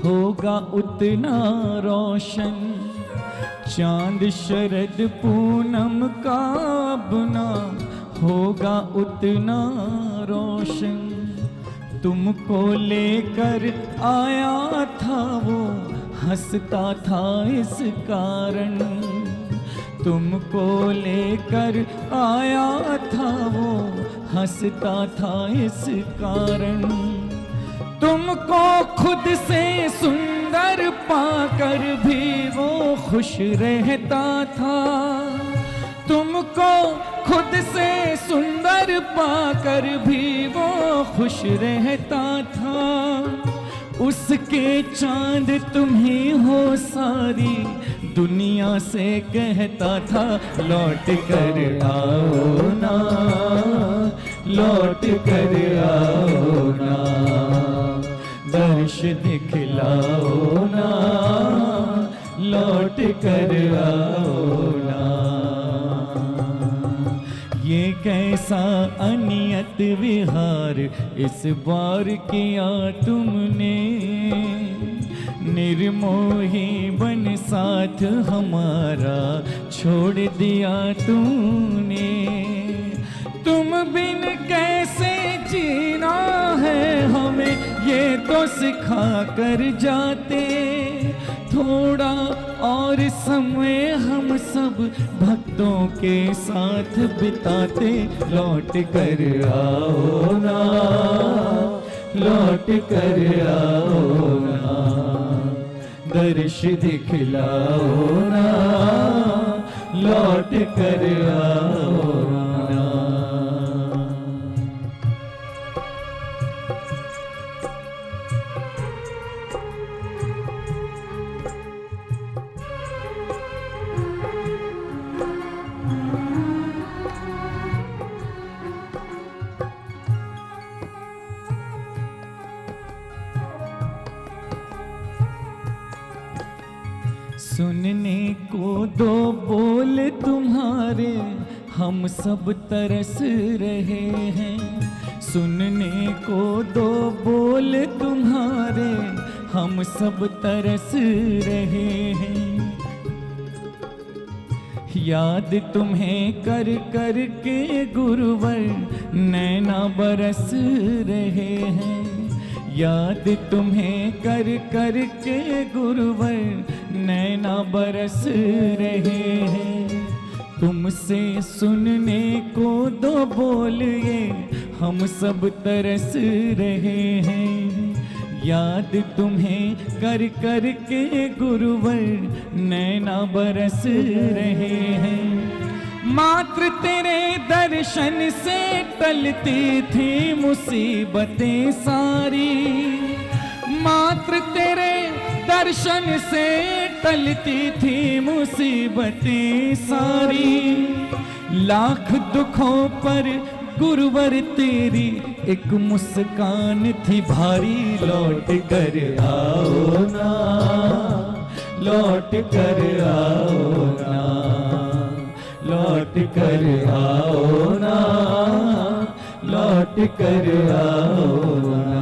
होगा उतना रोशन। चांद शरद पूनम का अब ना होगा उतना रोशन। तुमको लेकर आया था वो हंसता था इस कारण। तुमको लेकर आया था वो हंसता था इस कारण। तुमको खुद से सुंदर पाकर भी वो खुश रहता था। तुमको खुद से सुंदर पाकर भी वो खुश रहता था। उसके चांद तुम ही हो सारी दुनिया से कहता था। लौट कर आओ ना, लौट कर आओ ना, दर्श दिखलाओ ना, लौट कर आओ ना। ये कैसा अनियत विहार इस बार किया तुमने। निर्मोही बन साथ हमारा छोड़ दिया तूने। तुम बिन कैसे जीना है हमें ये तो सिखा कर जाते। थोड़ा और समय हम सब भक्तों के साथ बिताते। लौट कर आओ ना, लौट कर आओ ना, दर्श दिखलाओ ना, लौट कर आओ ना। सुनने को दो बोल तुम्हारे हम सब तरस रहे हैं, सुनने को दो बोल तुम्हारे, हम सब तरस रहे हैं। याद तुम्हें कर कर के गुरुवर नैना बरस रहे हैं, याद तुम्हें कर कर के गुरुवर नैना बरस रहे हैं। तुमसे सुनने को दो बोल ये हम सब तरस रहे हैं, याद तुम्हें कर कर के गुरुवर नैना बरस रहे हैं। मात्र तेरे दर्शन से टलती थी मुसीबतें सारी, मात्र तेरे दर्शन से टलती थी मुसीबतें सारी। लाख दुखों पर गुरुवर तेरी एक मुस्कान थी भारी, लौट कर आओ ना, लौट कर आओ ना, लौट कर आओ ना, लौट कर आओ ना।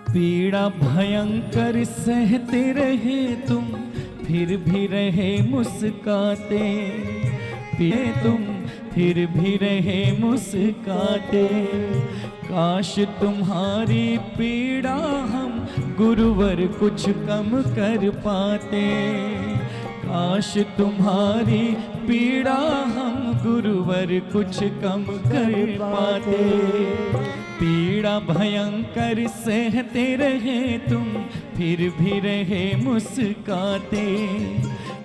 पीड़ा भयंकर सहते रहे तुम, फिर भी रहे मुस्काते, पिए तुम फिर भी रहे मुस्काते। काश तुम्हारी पीड़ा हम गुरुवर कुछ कम कर पाते, काश तुम्हारी पीड़ा हम गुरुवर कुछ कम कर पाते। पीड़ा भयंकर सहते रहे तुम, फिर भी रहे मुस्काते।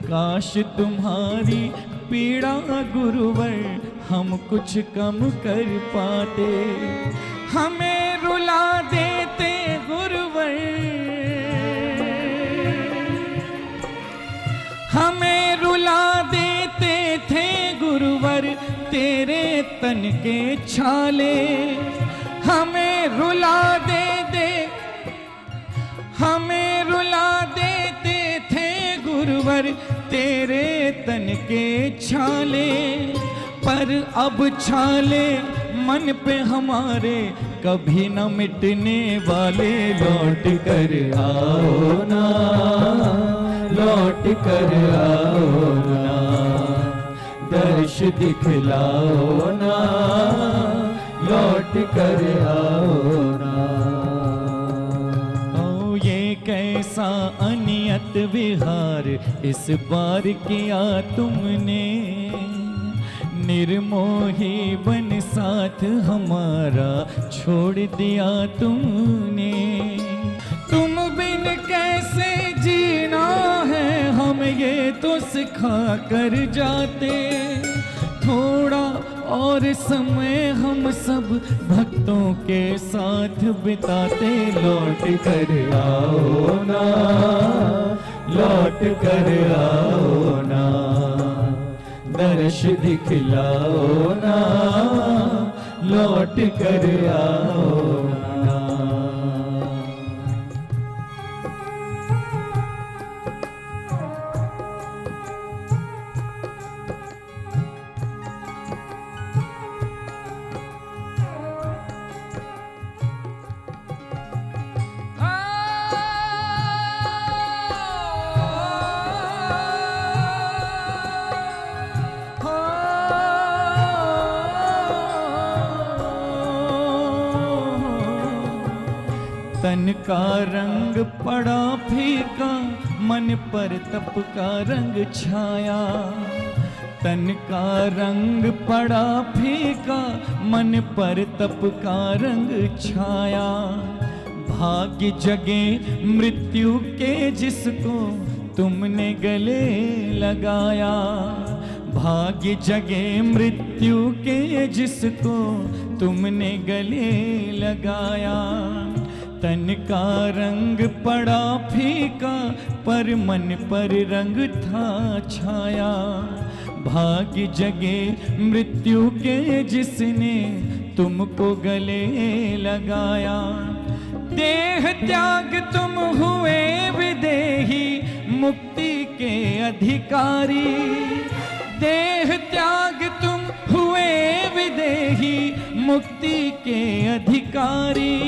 काश तुम्हारी पीड़ा गुरुवर हम कुछ कम कर पाते। हमें रुला देते गुरुवर, हमें रुला देते थे गुरुवर तेरे तन के छाले। हमें रुला दे हमें रुला देते थे गुरुवर तेरे तन के छाले। पर अब छाले मन पे हमारे कभी न मिटने वाले। लौट कर आओ ना, लौट कर आओ ना, दर्श दिखलाओ ना, लौट कर आओ ना। ओ ये कैसा अनियत विहार इस बार किया तुमने, निर्मोही बन साथ हमारा छोड़ दिया तुमने। तुम बिन कैसे जीना है हम ये तो सिखा कर जाते। थोड़ा और समय हम सब भक्तों के साथ बिताते। लौट कर आओ ना, लौट कर आओ ना, दर्श दिखलाओ ना, लौट कर आओ ना। तन का रंग पड़ा फीका, मन पर तप का रंग छाया। तन का रंग पड़ा फीका, मन पर तप का रंग छाया। भाग्य जगे मृत्यु के जिसको तुमने गले लगाया। भाग्य जगे मृत्यु के जिसको तुमने गले लगाया। तन का रंग पड़ा फीका पर मन पर रंग था छाया। भाग्य जगे मृत्यु के जिसने तुमको गले लगाया। देह त्याग तुम हुए विदेही मुक्ति के अधिकारी। देह त्याग तुम हुए विदेही मुक्ति के अधिकारी।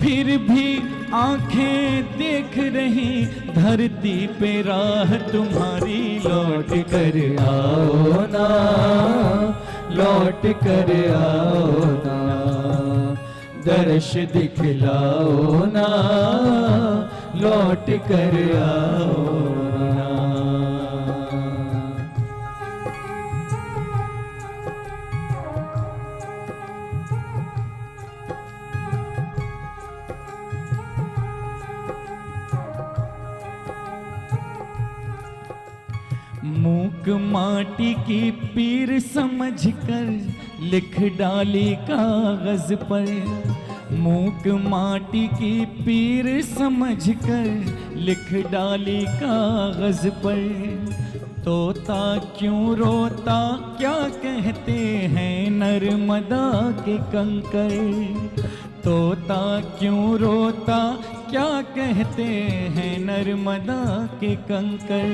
फिर भी आंखें देख रही धरती पे राह तुम्हारी। लौट कर आओ ना, लौट कर आओ ना, दर्श दिखलाओ ना, लौट कर आओ ना। मूक माटी की पीर समझकर लिख डाली कागज पर। मूक माटी की पीर समझकर लिख डाली कागज पर। तोता क्यों रोता क्या कहते हैं नर्मदा के कंकर। तोता क्यों रोता क्या कहते हैं नर्मदा के कंकर।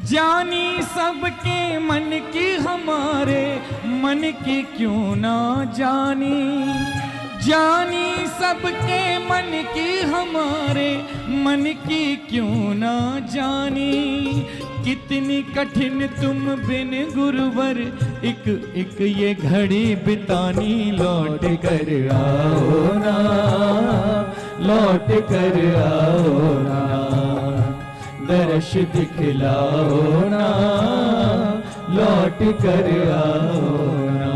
जानी सबके मन की हमारे मन की क्यों ना जानी। जानी सबके मन की हमारे मन की क्यों ना जानी। कितनी कठिन तुम बिन गुरुवर एक एक ये घड़ी बितानी। लौट कर आओ ना, लौट कर आओ ना, दर्श दिखलाओ ना, लौट कर आओ ना।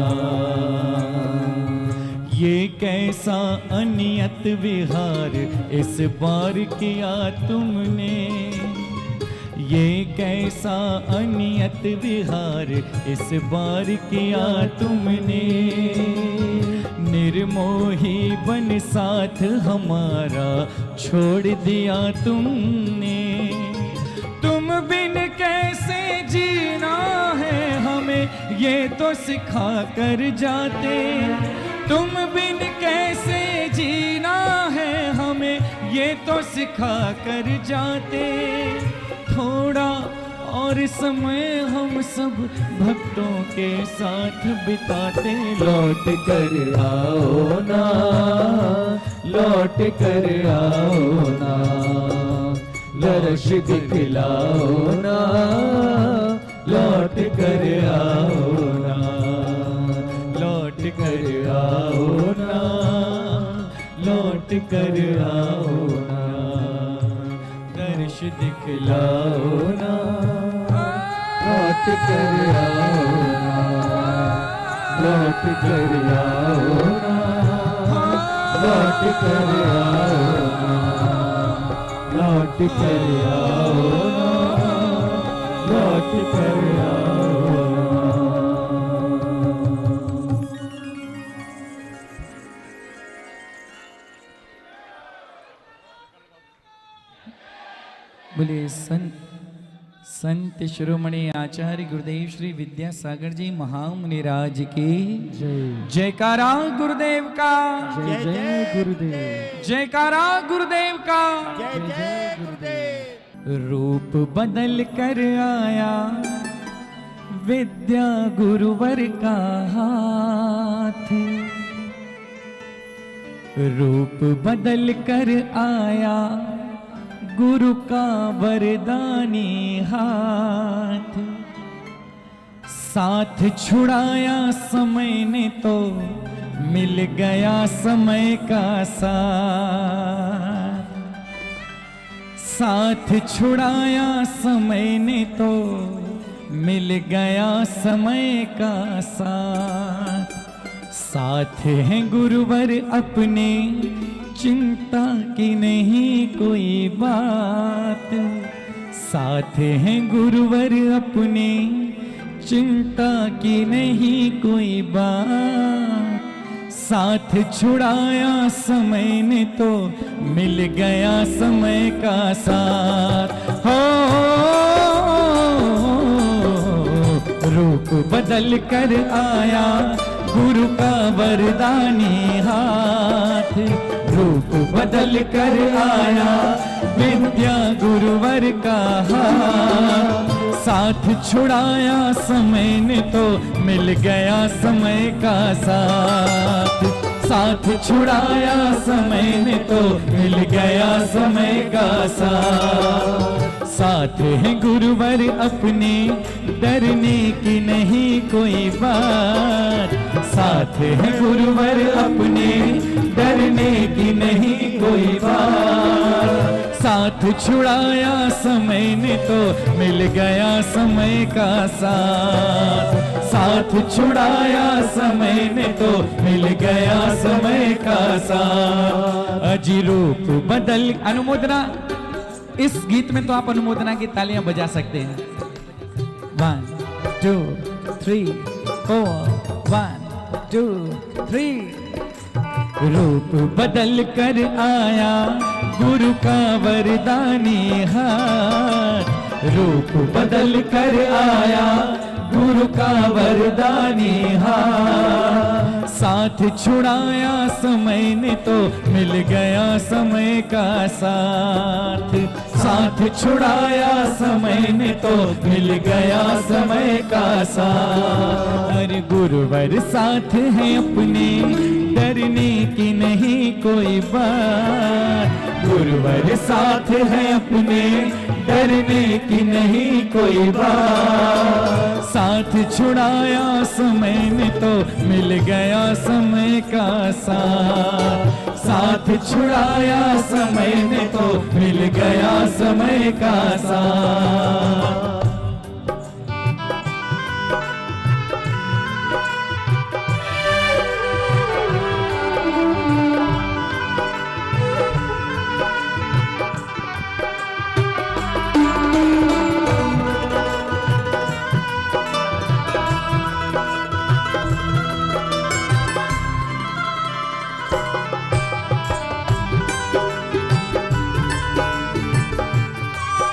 ये कैसा अनियत विहार इस बार किया तुमने। ये कैसा अनियत विहार इस बार किया तुमने। निर्मोही बन साथ हमारा छोड़ दिया तुमने। तुम बिन कैसे जीना है हमें ये तो सिखा कर जाते। तुम बिन कैसे जीना है हमें ये तो सिखा कर जाते। थोड़ा और समय हम सब भक्तों के साथ बिताते। लौट कर आओ ना, लौट कर आओ ना, दर्श दिखलाओ ना, लौट कर आओ ना, लौट कर आओ ना, लौट कर आओ ना, दर्श दिखलाओ ना, लौट कर आओ ना, लौट कर आओ ना, लौट कर आओ ना, लौट कर आओ ना, लौट कर आओ ना। बोले संत शिरोमणि आचार्य गुरुदेव श्री विद्यासागर जी महामुनि राज की जयकारा गुरुदेव का। जय जय गुरुदेव, जयकारा गुरुदेव का। जय जय गुरुदेव। रूप बदल कर आया विद्या गुरुवर का हाथ। रूप बदल कर आया गुरु का वरदानी हाथ। साथ छुड़ाया समय ने तो मिल गया समय का साथ। साथ छुड़ाया समय ने तो मिल गया समय का साथ। साथ हैं गुरुवर अपने चिंता की नहीं कोई बात। साथ हैं गुरुवर अपने चिंता की नहीं कोई बात, साथ छुड़ाया समय ने तो मिल गया समय का साथ। हो रूप बदल कर आया गुरु का वरदानी हाथ, रूप बदल कर आया विद्या गुरुवर का हाथ, साथ छुड़ाया समय ने तो मिल गया समय का साथ, साथ छुड़ाया समय ने तो मिल गया समय का साथ। साथ है गुरुवर अपने डरने की नहीं कोई बात, साथ है गुरुवर अपने डरने की नहीं कोई बात, साथ छुड़ाया समय ने तो मिल गया समय का साथ, साथ छुड़ाया समय ने तो मिल गया समय का साथ। अजी रूप बदल अनुमोदना, इस गीत में तो आप अनुमोदना की तालियां बजा सकते हैं। 1 2 3 4 1 2 3। रूप बदल कर आया गुरु का वरदानी हाथ, रूप बदल कर आया गुरु का वरदानी हाथ, साथ छुड़ाया समय ने तो मिल गया समय का साथ, साथ छुड़ाया समय ने तो मिल गया समय का साथ। अरे गुरुवर साथ है अपने डरने की नहीं कोई बात, गुरुवर साथ है अपने डरने की नहीं कोई बात, साथ छुड़ाया समय ने तो मिल गया समय का साथ, साथ छुड़ाया समय ने तो मिल गया समय का साथ।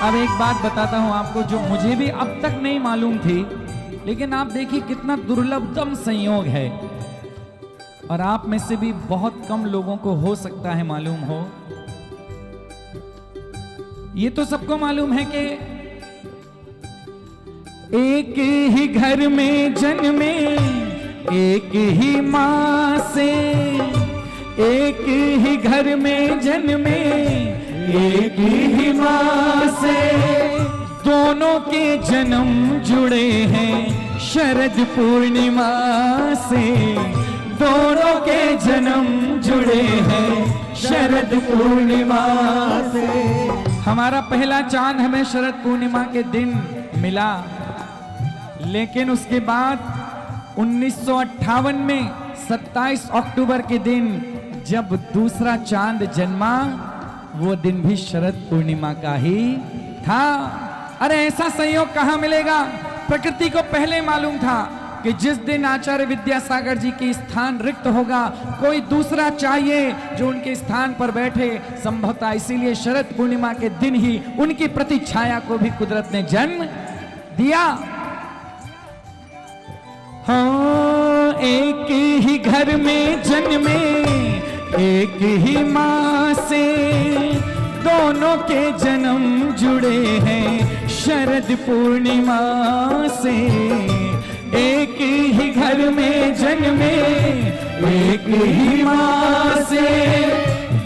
अब एक बात बताता हूं आपको जो मुझे भी अब तक नहीं मालूम थी, लेकिन आप देखिए कितना दुर्लभतम संयोग है और आप में से भी बहुत कम लोगों को हो सकता है मालूम हो। ये तो सबको मालूम है कि एक ही घर में जन्मे एक ही मां से, एक ही घर में जन्मे एक ही मां से, दोनों के जन्म जुड़े हैं शरद पूर्णिमा से, दोनों के जन्म जुड़े हैं शरद पूर्णिमा से। हमारा पहला चांद हमें शरद पूर्णिमा के दिन मिला, लेकिन उसके बाद 1958 में 27 अक्टूबर के दिन जब दूसरा चांद जन्मा, वो दिन भी शरद पूर्णिमा का ही था। अरे ऐसा संयोग कहां मिलेगा? प्रकृति को पहले मालूम था कि जिस दिन आचार्य विद्यासागर जी की स्थान रिक्त होगा, कोई दूसरा चाहिए जो उनके स्थान पर बैठे। संभवतः इसीलिए शरद पूर्णिमा के दिन ही उनकी प्रतिछाया को भी कुदरत ने जन्म दिया। हाँ, एक ही घर में जन्मे एक ही मां से, दोनों के जन्म जुड़े हैं शरद पूर्णिमा से। एक ही घर में जन्मे एक ही मां से,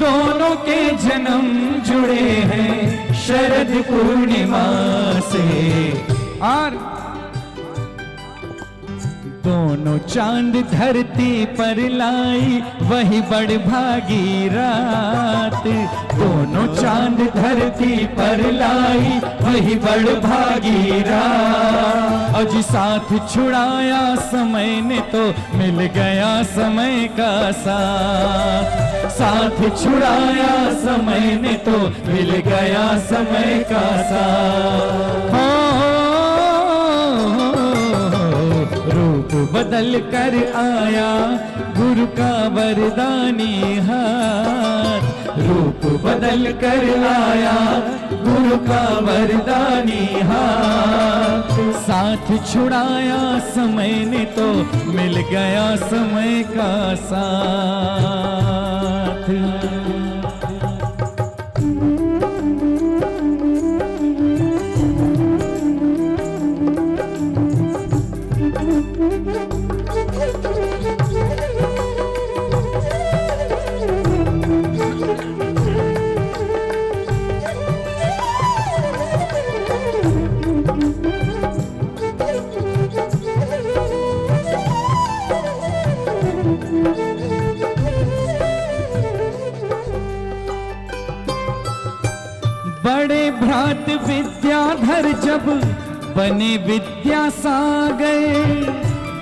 दोनों के जन्म जुड़े हैं शरद पूर्णिमा से। और दोनों चांद धरती पर लाई वही बड़ भागी रात, दोनों चांद धरती पर लाई वही बड़ भागी रात। अज साथ छुड़ाया समय ने तो मिल गया समय का साथ, साथ छुड़ाया समय ने तो मिल गया समय का साथ। हो बदल कर आया गुरु का वरदानी हाथ, रूप बदल कर आया गुरु का वरदानी हाथ। साथ छुड़ाया समय ने तो मिल गया समय का साथ। बड़े भ्रात विद्याधर जब बने विद्या सागर,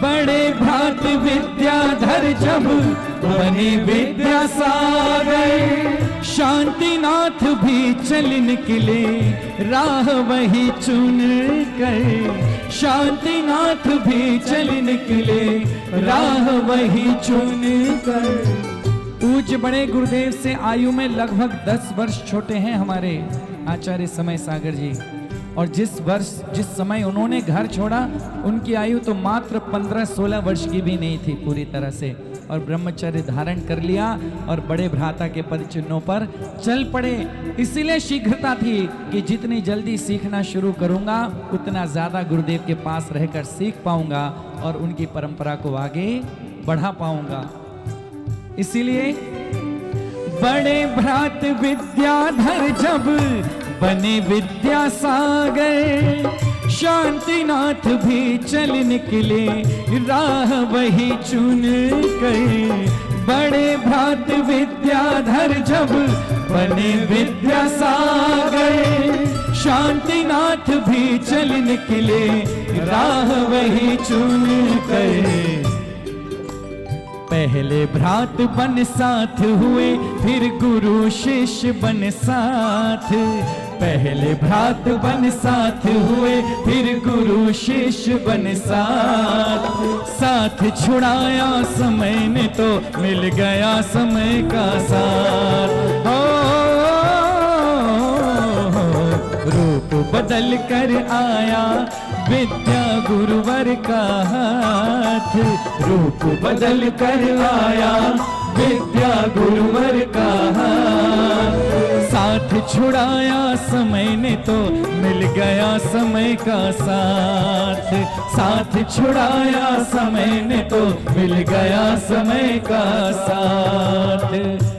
बड़े भ्रात विद्याधर जब बने विद्या सागर। शांतिनाथ भी चल निकले राह वही चुन कर, शांतिनाथ भी चल निकले राह वही चुन कर। पूज्य बड़े गुरुदेव से आयु में लगभग 10 वर्ष छोटे हैं हमारे आचार्य समय सागर जी, और जिस समय उन्होंने घर छोड़ा उनकी आयु तो मात्र 15-16 वर्ष की भी नहीं थी पूरी तरह से, और ब्रह्मचर्य धारण कर लिया और बड़े भ्राता के पद चिन्हों पर चल पड़े। इसीलिए शीघ्रता थी कि जितनी जल्दी सीखना शुरू करूंगा उतना ज्यादा गुरुदेव के पास रहकर सीख पाऊंगा और उनकी परंपरा को आगे बढ़ा पाऊंगा। इसीलिए बड़े भ्रात विद्याधर जब बने विद्या सागर, शांतिनाथ भी चल निकले राह वही चुन कर। बड़े भ्रात विद्याधर जब बने विद्या सागर, शांतिनाथ भी चल निकले राह वही चुन कर। पहले भ्रात बन साथ हुए फिर गुरु शिष्य बन साथ, पहले भ्रात बन साथ हुए फिर गुरु शिष्य बन साथ। साथ छुड़ाया समय ने तो मिल गया समय का साथ। रूप बदल कर आया विद्या गुरुवर का हाथ, रूप बदल कर आया विद्या गुरुवर का हाथ। साथ छुड़ाया समय ने तो मिल गया समय का साथ, साथ छुड़ाया समय ने तो मिल गया समय का साथ।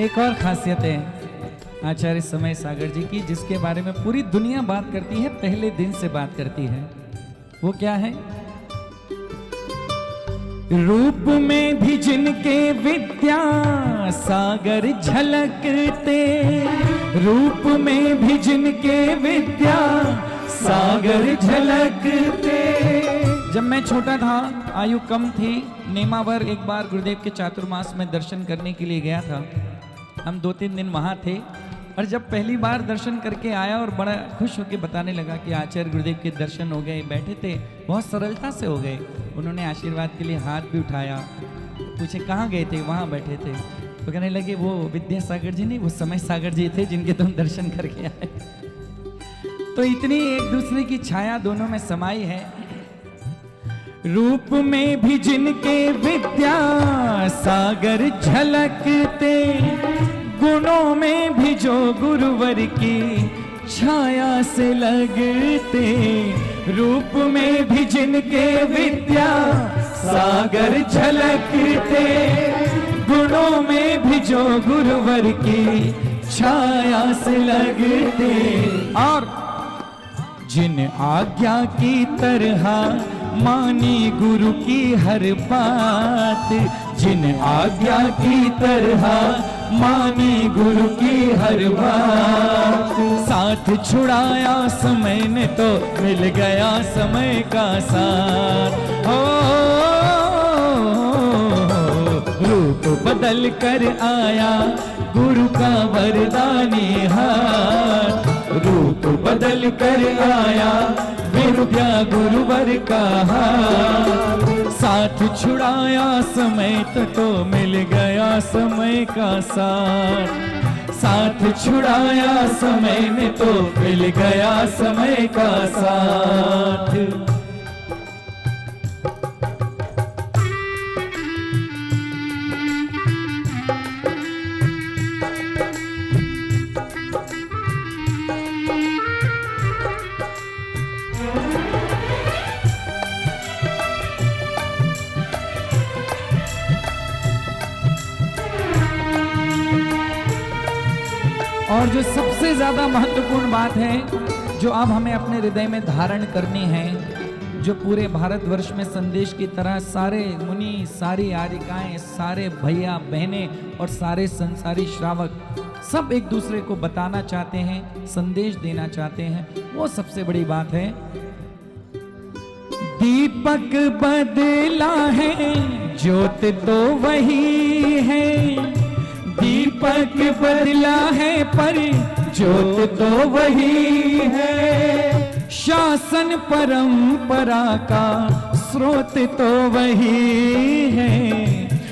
एक और खासियत है आचार्य समय सागर जी की, जिसके बारे में पूरी दुनिया बात करती है, पहले दिन से बात करती है। वो क्या है? रूप में भी जिनके विद्या सागर झलकते, रूप में भी जिनके विद्या सागर झलकते। जब मैं छोटा था, आयु कम थी, नेमावर एक बार गुरुदेव के चातुर्मास में दर्शन करने के लिए गया था। हम 2-3 दिन वहाँ थे, और जब पहली बार दर्शन करके आया और बड़ा खुश होकर बताने लगा कि आचार्य गुरुदेव के दर्शन हो गए। बैठे थे, बहुत सरलता से हो गए। उन्होंने आशीर्वाद के लिए हाथ भी उठाया, पूछे कहाँ गए थे? वहाँ बैठे थे। तो कहने लगे वो विद्यासागर जी नहीं, वो समय सागर जी थे जिनके तुम दर्शन करके आए। तो इतनी एक दूसरे की छाया दोनों में समाई है। रूप में भी जिनके विद्या सागर झलकते, गुणों में भी जो गुरुवर की छाया से लगते। रूप में भी जिनके विद्या सागर झलकते, गुणों में भी जो गुरुवर की छाया से लगते। और जिन आज्ञा की तरह मानी गुरु की हर बात, जिन आज्ञा की तरह मानी गुरु की हर बात। साथ छुड़ाया समय ने तो मिल गया समय का साथ। हो रूप बदल कर आया गुरु का वरदानी हाथ, रूप बदल कर आया विद्या गुरुवर का हाथ। साथ छुड़ाया समय तो मिल गया समय का साथ, साथ छुड़ाया समय ने तो मिल गया समय का साथ। और जो सबसे ज्यादा महत्वपूर्ण बात है जो अब हमें अपने हृदय में धारण करनी है, जो पूरे भारतवर्ष में संदेश की तरह सारे मुनि, सारी आरिकाएं, सारे भैया बहनें और सारे संसारी श्रावक सब एक दूसरे को बताना चाहते हैं, संदेश देना चाहते हैं, वो सबसे बड़ी बात है। दीपक बदला है ज्योत तो वही है, दीपक बदला है पर ज्योत तो वही है। शासन परंपरा का स्रोत तो वही है,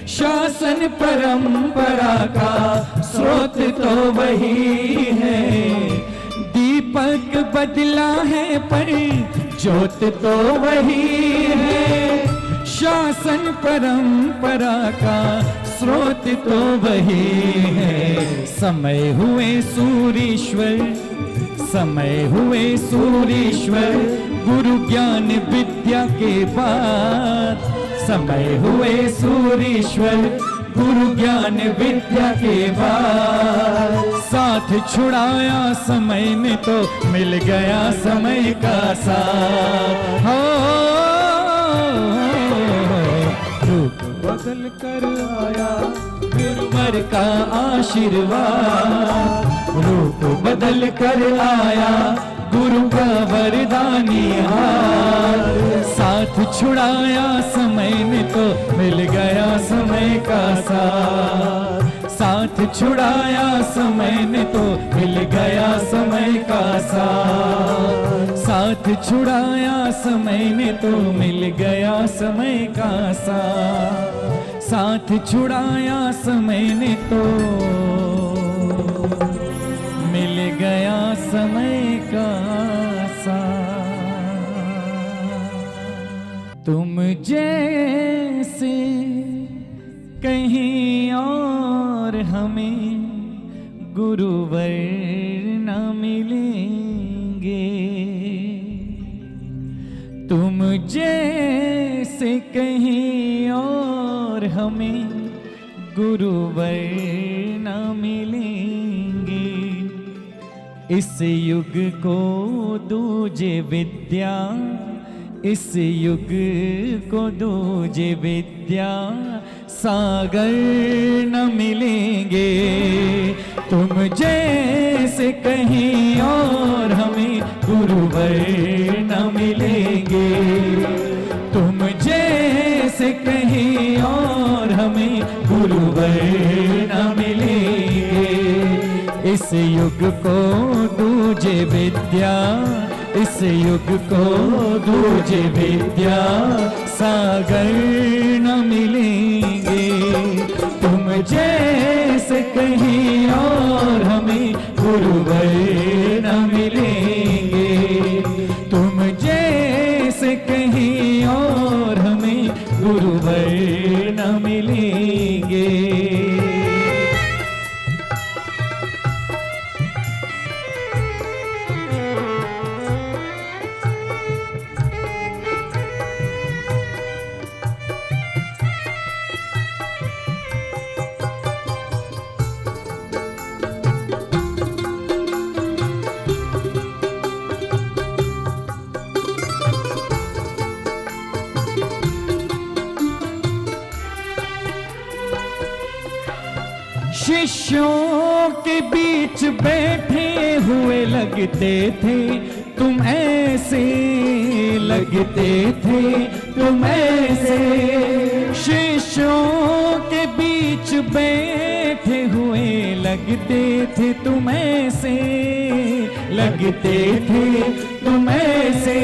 शासन परंपरा का स्रोत तो वही है। दीपक बदला है पर ज्योत तो वही है, शासन परंपरा का स्रोत तो वही है। समय हुए सूरीश्वर, समय हुए सूरीश्वर गुरु ज्ञान विद्या के बाद, समय हुए सूरीश्वर गुरु ज्ञान विद्या के बाद। साथ छुड़ाया समय ने तो मिल गया समय का साथ। हो रूप बदल कर आया गुरुवर का आशीर्वाद, रूप बदल कर आया गुरु का वरदानी हाथ। साथ छुड़ाया समय ने तो मिल गया समय का साथ, साथ छुड़ाया समय ने तो मिल गया समय का साथ, साथ छुड़ाया समय ने तो मिल गया समय का साथ, साथ छुड़ाया समय ने तो मिल गया समय का साथ। तुम जैसे कहीं और हमें गुरुवर न मिलेंगे, तुम जैसे कहीं और हमें गुरुवर न मिलेंगे। इस युग को दूजे विद्या, इस युग को दूजे विद्या सागर न मिलेंगे। तुम जैसे कहीं और हमें गुरुवर न मिलेंगे, तुम जैसे कहीं और हमें गुरुवर न मिलेंगे। इस युग को दूजे विद्या, इस युग को दूजे विद्या सागर न मिलेंगे। तुम जैसे कहीं और हमें गुरुवर न मिलेंगे, तुम जैसे कहीं और हमें गुरुवर न मिलेंगे। शिष्यों के बीच बैठे हुए लगते थे तुम ऐसे, लगते थे तुम ऐसे। शिष्यों के बीच बैठे हुए लगते थे तुम ऐसे, लगते थे तुम ऐसे।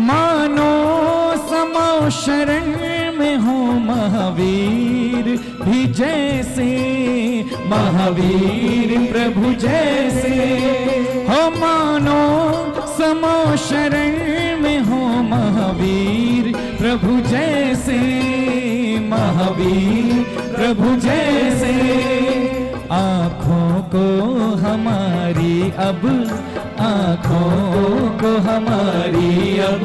मानो समो शरण में हो महावीर भी जैसे, महावीर प्रभु जैसे। हो मानो समो शरण में हो महावीर प्रभु जैसे, महावीर प्रभु जैसे। आँखों को हमारी अब, आँखों को हमारी अब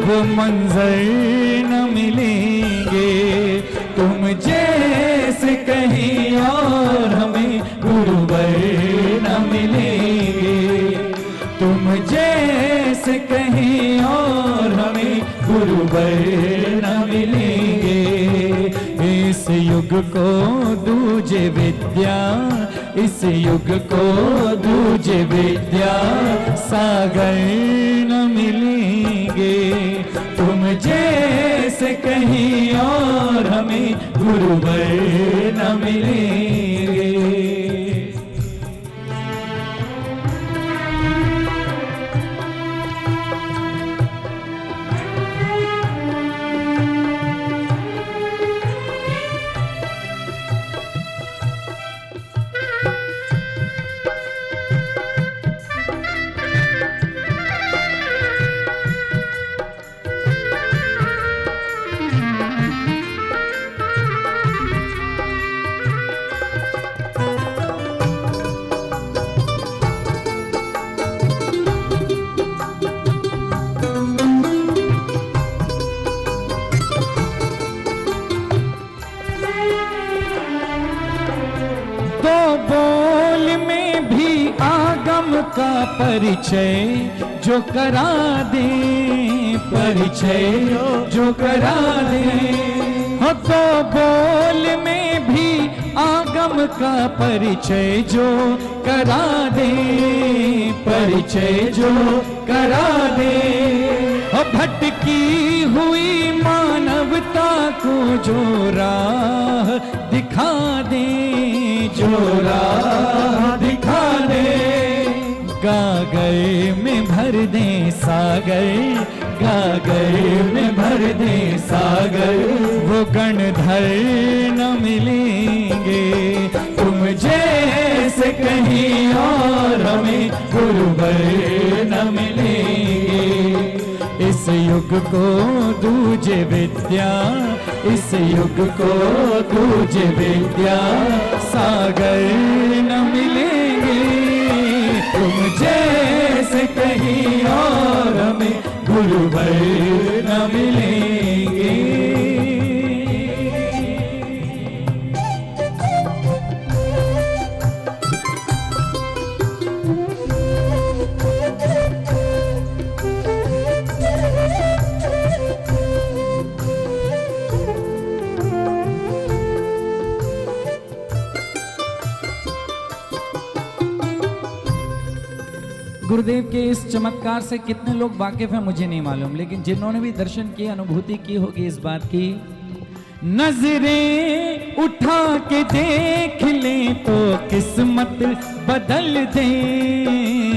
वो मंजर न मिलेंगे तुम जैसे कहीं और हमें गुरुवर न मिलेंगे, तुम जैसे कहीं और हमें गुरुवर न मिलेंगे। इस युग को दूजे विद्या, इस युग को दूजे विद्या सागर न मिलेंगे तुम जैसे कहीं और हमें गुरुवर न मिलेंगे। का परिचय जो करा दे, परिचय जो करा दे। हो तो बोल में भी आगम का परिचय जो करा दे, परिचय जो करा दे। हो भटकी हुई मानवता को जो राह दिखा दे, जो राह दिखा दे। गागर में भर दे सागर, गागर में भर दे सागर, वो गणधर न मिलेंगे तुम जैसे कहीं और हमें गुरुवर न मिलेंगे। इस युग को दूजे विद्या, इस युग को दूजे विद्या सागर न मिलेंगे तुम जैसे कहीं और हमें गुरुवर न मिलेंगे। गुरुदेव के इस चमत्कार से कितने लोग वाकिफ हैं मुझे नहीं मालूम, लेकिन जिन्होंने भी दर्शन की अनुभूति की होगी इस बात की। नजरें उठा के देख ले तो किस्मत बदल दे,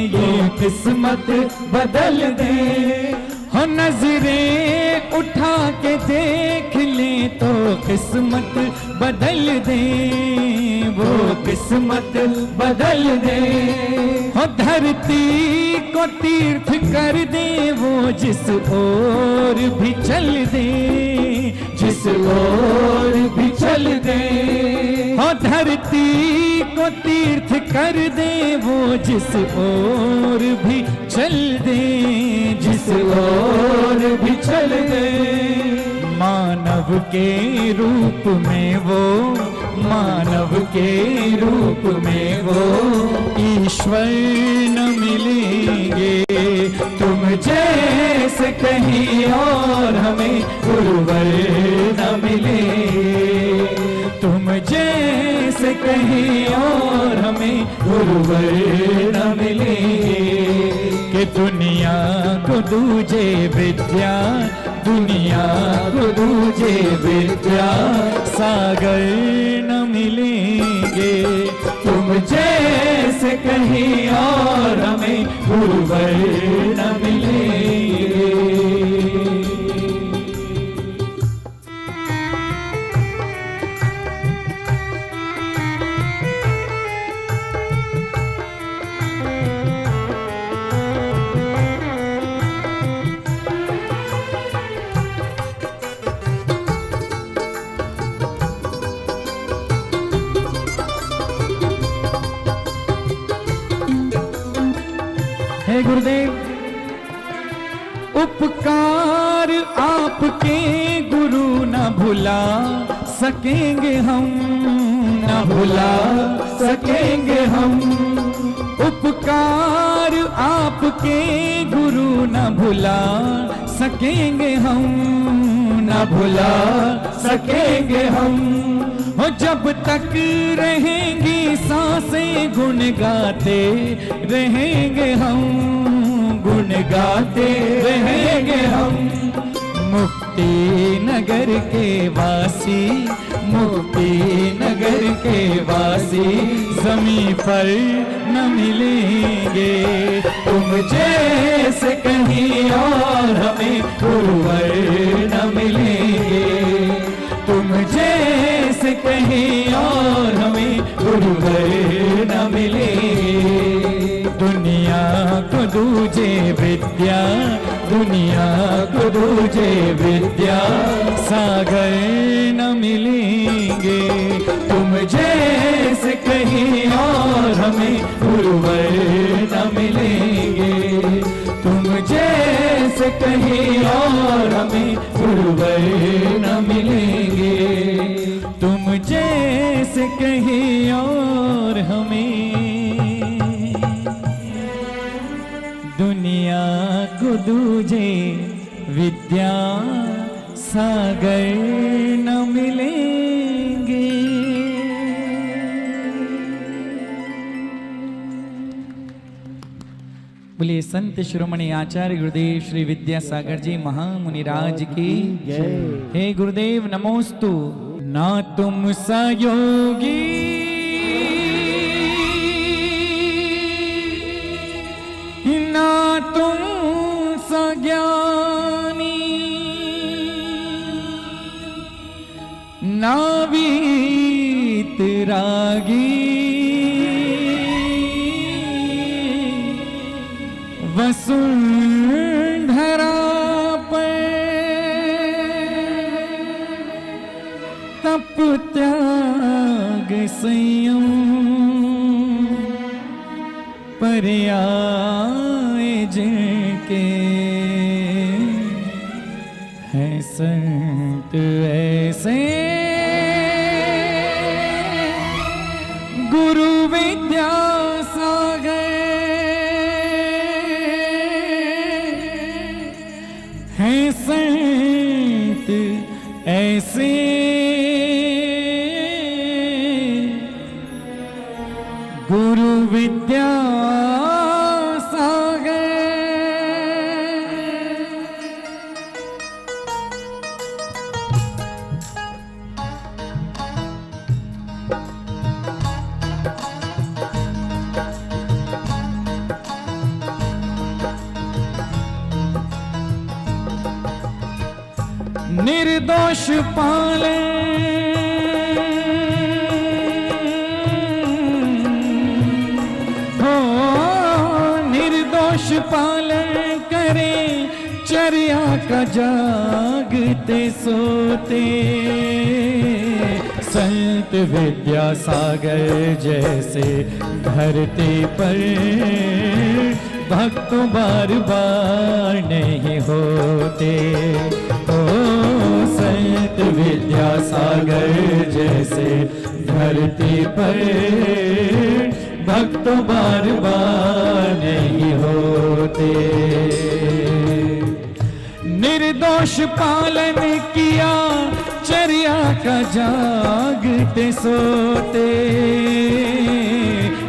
ये किस्मत बदल दे। हो नजरें उठा के देख ले तो किस्मत बदल दे, वो किस्मत बदल दे। हो धरती को तीर्थ कर दे वो जिस ओर भी चल दे, जिस ओर भी चल दे। हो धरती को तीर्थ कर दे वो जिस ओर भी चल दे, जिस ओर भी चल दे। मानव के रूप में वो, मानव के रूप में वो ईश्वर न मिलेंगे तुम जैसे कहीं और हमें गुरुवर न मिलेंगे, तुम जैसे कहीं और हमें गुरुवर न मिलेंगे कि दुनिया को दूजे विद्या, दुनिया को दूजे विद्या सागर न मिलेंगे। तुम जैसे कहीं और हमें गुरुवर न मिलेंगे। हे गुरुदेव, उपकार आपके गुरु न भुला सकेंगे हम, न भुला सकेंगे हम। उपकार आपके गुरु न भुला सकेंगे हम, न भुला सकेंगे हम। हो जब तक रहेंगी सांसें गुण गाते रहेंगे हम, गुण गाते रहेंगे हम। मुक्ति नगर के वासी, मुक्ति नगर के वासी ज़मीं पर न मिलेंगे। तुम जैसे कहीं और हमें गुरुवर न मिलेंगे। तुम जैसे कहीं और हमें गुरुवर न मिलेंगे। दुनिया को दूजे विद्या, दुनिया को दूजे विद्या सागर न मिलेंगे। तुम जैसे कहीं और हमें गुरुवर न मिलेंगे। तुम जैसे कहीं और हमें गुरुवर न मिलेंगे। तुम जैसे कहीं और हमें दुनिया को दूजे विद्या सागर न मिलेंगे। बोलिए संत शिरोमणि आचार्य गुरुदेव श्री विद्यासागर जी महामुनिराज की जय। हे गुरुदेव नमोस्तु। ना तुम सहयोगी ना तुम सज्ञानी, ना वीतरागी वसुंधरा पर तप त्याग संयम पर आए जिनके हैं संत ऐसे। गुरु विद्यासागर हैं संत ऐसे। गुरु विद्यासागर निर्दोष पालन हो, निर्दोष पालन करें चर्या का जागते सोते। संत विद्यासागर जैसे धरती पर भक्त बार बार नहीं होते। ओ संत विद्यासागर जैसे धरती पर भक्त बार बार नहीं होते। निर्दोष पालन किया चर्या का जागते सोते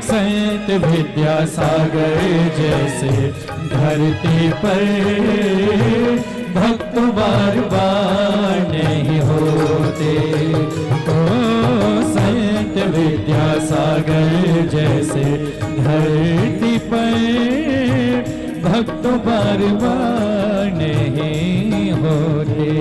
संत विद्यासागर जैसे धरती पर भक्त बार बार नहीं होते। ओ संत विद्यासागर जैसे धरती पर भक्त बार बार नहीं होते।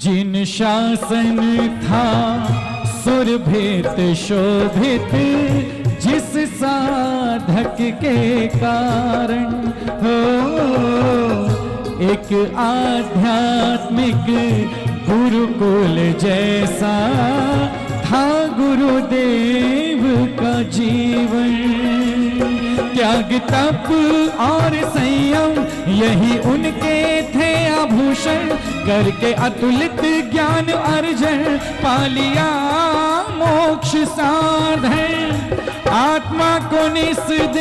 जिन शासन था सुरभित शोभित जिस साधक के कारण हो, एक आध्यात्मिक गुरुकुल जैसा था गुरुदेव का जीवन। त्याग तप और संयम यही उनके थे आभूषण, करके अतुलित ज्ञान अर्जन पा लिया मोक्ष साधन। आत्मा को निस्दिन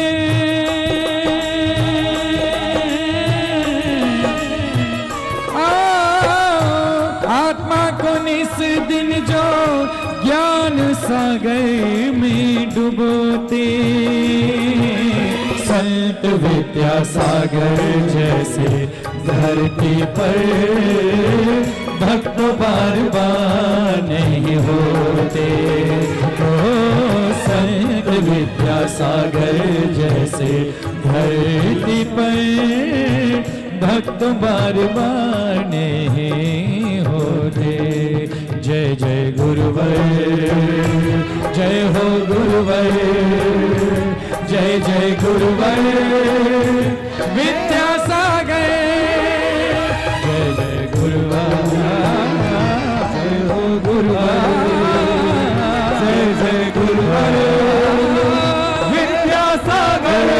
आत्मा को निस्दिन जो ज्ञान सागर में डुबोते संत विद्यासागर जैसे धरती पर भक्त बार बार नहीं होते। ओ संत विद्यासागर जैसे धरती पर भक्त बार बार नहीं होते। जय जय गुरुवर, जय हो गुरुवर, जय जय गुरुवर विद्यासागर। जय जय गुरुवर, जय हो गुरुवर, जय जय गुरुवर विद्यासागर।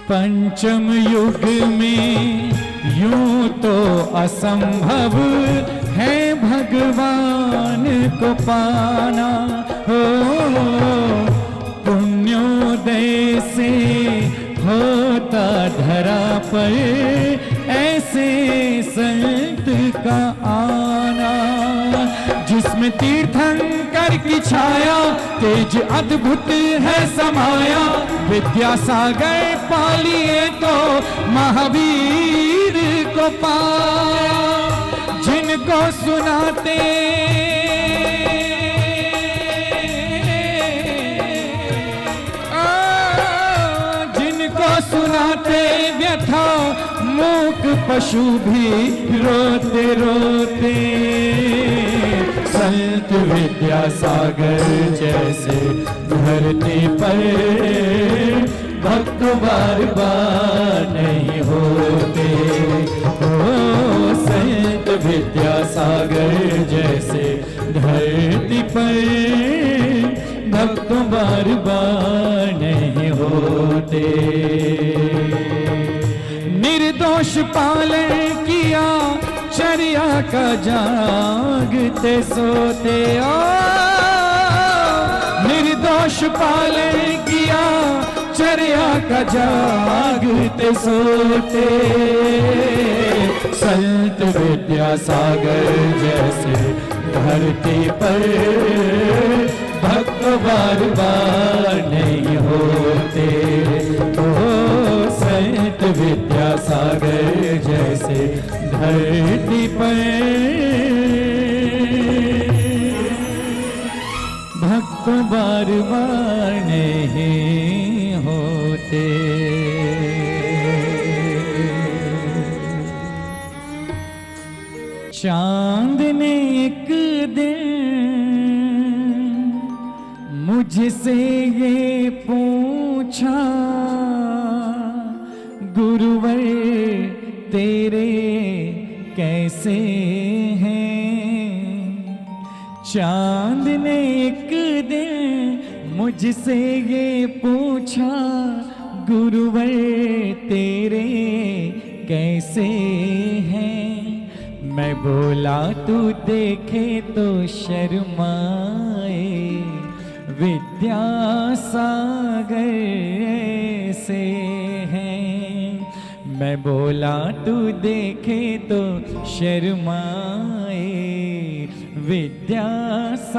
पंचम युग में यूं तो असंभव है भगवान को पाना हो। पुण्योदय से होता धरा पर ऐसे संत का आना, जिसमें तीर्थंकर की छाया तेज अद्भुत है समाया। विद्यासागर पालिए तो महावीर को पाया। जिनको सुनाते जिनको सुनाते व्यथा मूक पशु भी रोते रोते। संत विद्यासागर जैसे धरती पर भक्त बार बार नहीं होते। ओ संत विद्यासागर जैसे धरती पर भक्त बार बार नहीं होते। निर्दोष पालन किया चर्या का जागते सोते। निर्दोष पालन किया चर्या का जागते सोते। संत विद्यासागर जैसे धरती पर भक्त बार बार नहीं होते। ओ संत विद्यासागर जैसे धरती पर भक्त बार बार नहीं होते। चांद ने एक दिन मुझसे ये पूछा, गुरुवर तेरे कैसे हैं। चांद ने एक दिन मुझसे ये पूछा, गुरुवर तेरे कैसे हैं। मैं बोला तू देखे तो शर्माए, विद्यासागर से हैं। मैं बोला तू देखे तो शर्माए, विद्यासागर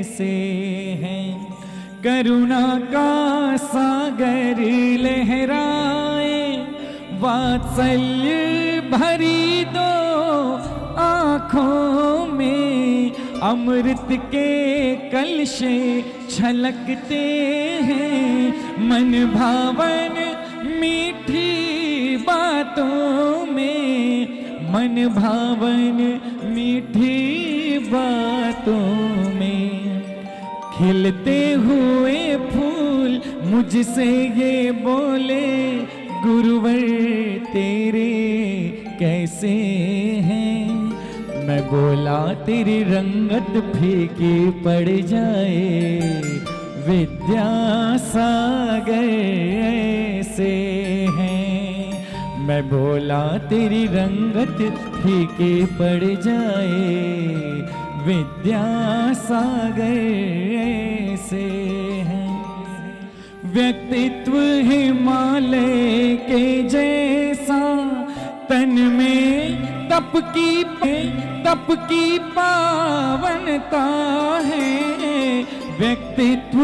से हैं। करुणा का सागर लहराए, वात्सल्य भरी दो आँखों में, अमृत के कलशे छलकते हैं। मन भावन मीठी बातों में, मन भावन मीठी बातों में। खिलते हुए फूल मुझसे ये बोले, गुरुवर तेरे कैसे हैं। मैं बोला तेरी रंगत फीकी पड़ जाए, विद्यासागर से हैं। मैं बोला तेरी रंगत फीकी पड़ जाए, विद्यासागर से हैं। व्यक्तित्व हिमालय के जैसा, तन में तप की पावनता है। व्यक्तित्व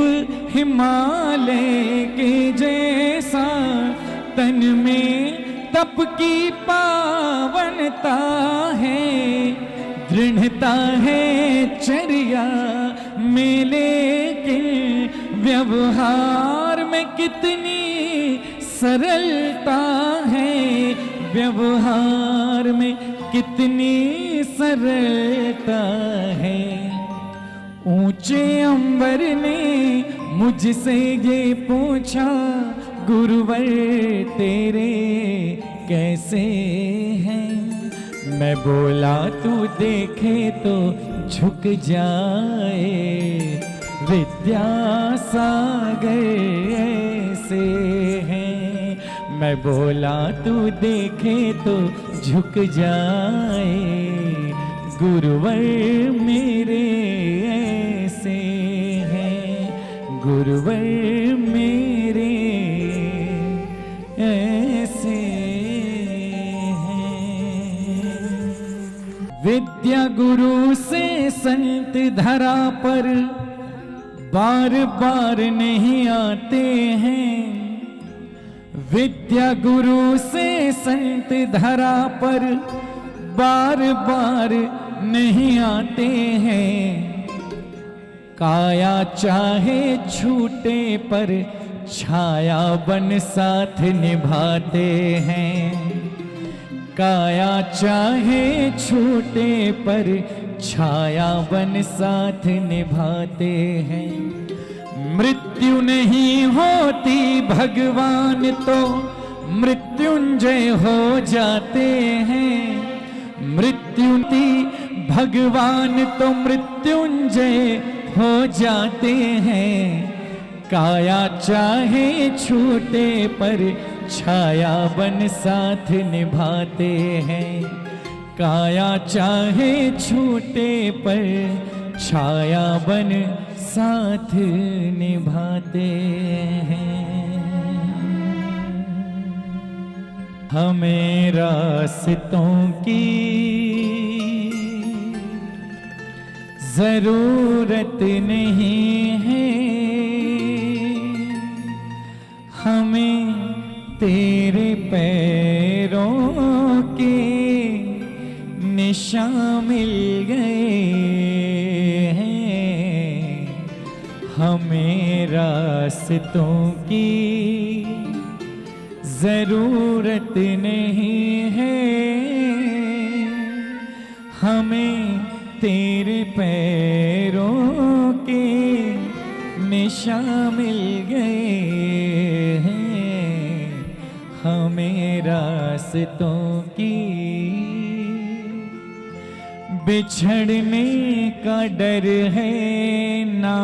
हिमालय के जैसा, तन में तप की पावनता है। दृढ़ता है चर्या में, लेकिन व्यवहार में कितनी सरलता है। व्यवहार में कितनी सरलता है। ऊंचे अंबर ने मुझसे ये पूछा, गुरुवर तेरे कैसे हैं। मैं बोला तू देखे तो झुक जाए, विद्यासागर से हैं। मैं बोला तू देखे तो झुक जाए, गुरुवर मेरे ऐसे हैं। गुरुवर मेरे ऐसे हैं। विद्या गुरु से संत धरा पर बार बार नहीं आते हैं। विद्या गुरु से संत धरा पर बार बार नहीं आते हैं। काया चाहे छूटे पर छाया बन साथ निभाते हैं। काया चाहे छूटे पर छाया बन साथ निभाते हैं। मृत्यु नहीं होती भगवान तो मृत्युंजय हो जाते हैं। मृत्यु भगवान तो मृत्युंजय हो जाते हैं। काया चाहे छूटे पर छाया बन साथ निभाते हैं। काया चाहे छूटे पर छाया बन साथ निभाते हैं। हमें रास्तों की जरूरत नहीं है। हमें तेरे पैरों के निशान मिल गए हैं। हमें रास्तों की जरूरत नहीं है। हमें तेरे पैरों के निशान मिल गए हैं। हमें रास्तों की बिछड़ने का डर है ना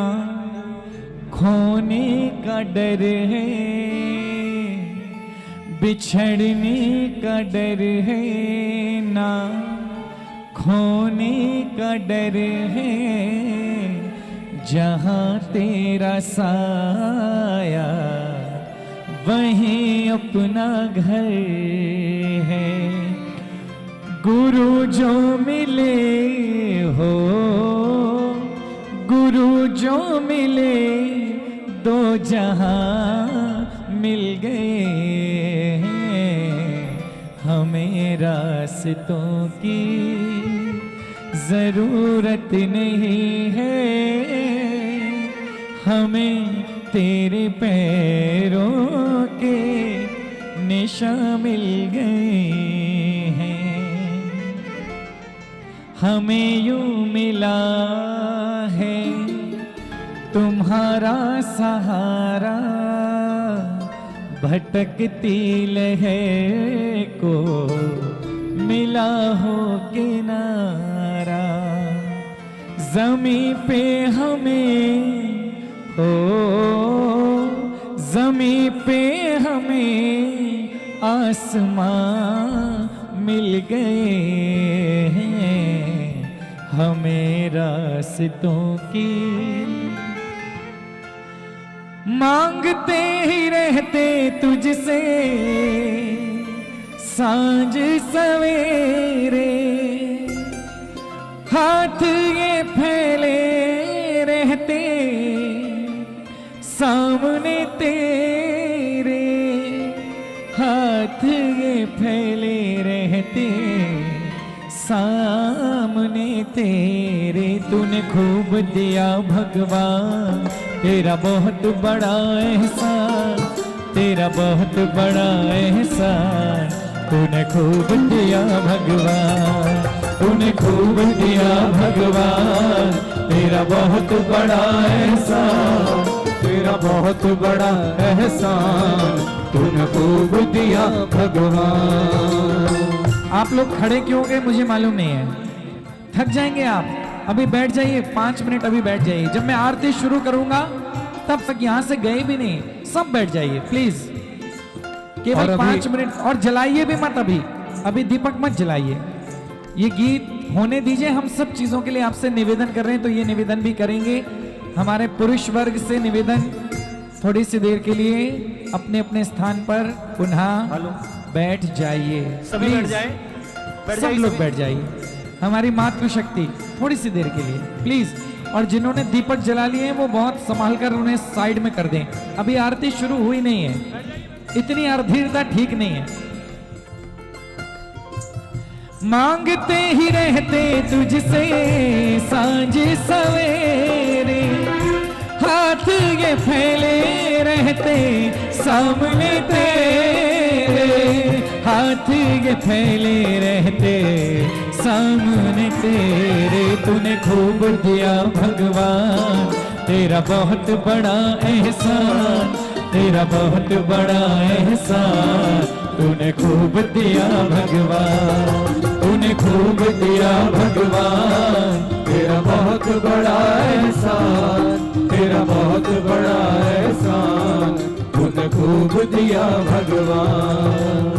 खोने का डर है, बिछड़ने का डर है ना खोने का डर है, जहाँ तेरा साया वहीं अपना घर है। गुरु जो मिले हो, गुरु जो मिले दो जहां मिल गए हैं। हमें रास्तों की जरूरत नहीं है, हमें तेरे पैरों के निशान मिल गए हैं। हमें यूं मिला है तुम्हारा सहारा, भटकती लहर को मिला हो किनारा। ज़मीं पे हमें हो, ज़मीं पे हमें आसमां मिल गए हैं। हमें रास्तों की मांगते ही रहते तुझसे सांझ सवेरे, हाथ ये फैले रहते सामने तेरे, हाथ ये फैले रहते सामने तेरे। तूने खूब दिया भगवान, तेरा बहुत बड़ा एहसान, तेरा बहुत बड़ा एहसान। तूने खूब दिया भगवान, तूने खूब दिया भगवान, तेरा बहुत बड़ा एहसान, तेरा बहुत बड़ा एहसान। तूने खूब दिया भगवान। आप लोग खड़े क्यों गए मुझे मालूम नहीं है, थक जाएंगे आप। अभी बैठ जाइए, 5 मिनट अभी बैठ जाइए। जब मैं आरती शुरू करूंगा तब तक यहाँ से गए भी नहीं, सब बैठ जाइए प्लीज, केवल 5 मिनट। और जलाइए भी मत, अभी दीपक मत जलाइए। ये गीत होने दीजिए। हम सब चीजों के लिए आपसे निवेदन कर रहे हैं, तो ये निवेदन भी करेंगे। हमारे पुरुष वर्ग से निवेदन, थोड़ी सी देर के लिए अपने अपने स्थान पर पुनः बैठ जाइए। सभी बैठ जाए, सब लोग बैठ जाइए। हमारी मातृशक्ति थोड़ी सी देर के लिए प्लीज। और जिन्होंने दीपक जला लिए हैं वो बहुत संभाल कर उन्हें साइड में कर दें। अभी आरती शुरू हुई नहीं है, इतनी अधीरता ठीक नहीं है। मांगते ही रहते तुझसे सांझ सवेरे, हाथ ये फैले रहते सामने तेरे, हाथ ये फैले रहते सामने तेरे। तूने खूब दिया भगवान, तेरा बहुत बड़ा एहसान, तेरा बहुत बड़ा एहसान। तूने खूब दिया भगवान, तूने खूब दिया भगवान, तेरा बहुत बड़ा एहसान, तेरा बहुत बड़ा एहसान। तूने खूब दिया भगवान।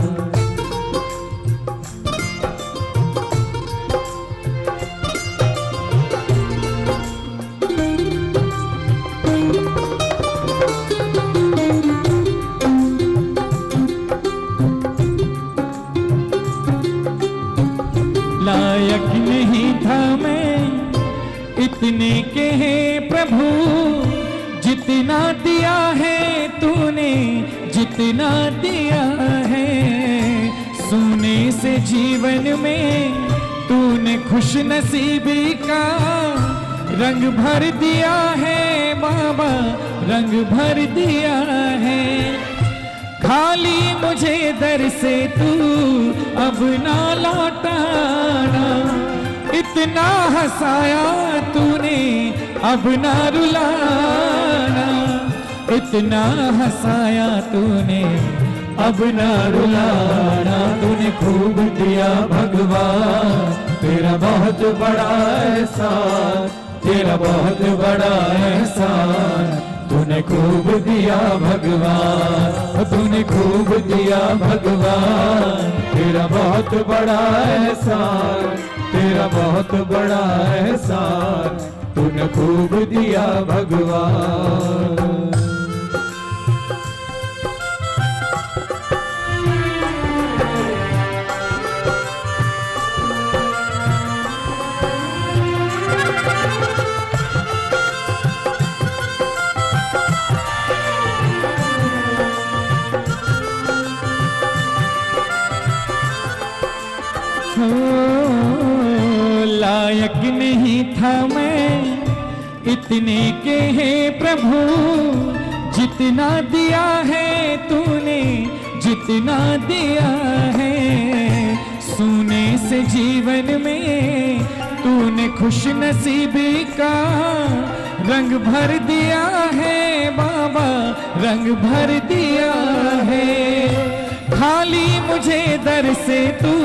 लायक नहीं था मैं इतने के है प्रभु, जितना दिया है तूने, जितना दिया है। सोने से जीवन में तूने खुश नसीबी का रंग भर दिया है बाबा, रंग भर दिया है। खाली मुझे दर से तू अब ना लौटाना, इतना हंसाया तूने अब ना रुलाना, इतना हंसाया तूने अब ना रुलाना, तूने खूब दिया भगवान, तेरा बहुत बड़ा एहसान, तेरा बहुत बड़ा एहसान, तूने खूब दिया भगवान, तूने खूब दिया भगवान, तेरा बहुत बड़ा एहसान, तेरा बहुत बड़ा एहसान, तूने खूब दिया भगवान। लायक नहीं था मैं इतने के है प्रभु, जितना दिया है तूने, जितना दिया है, सोने से जीवन में तूने खुश नसीबी का रंग भर दिया है बाबा, रंग भर दिया है। खाली मुझे दर से तू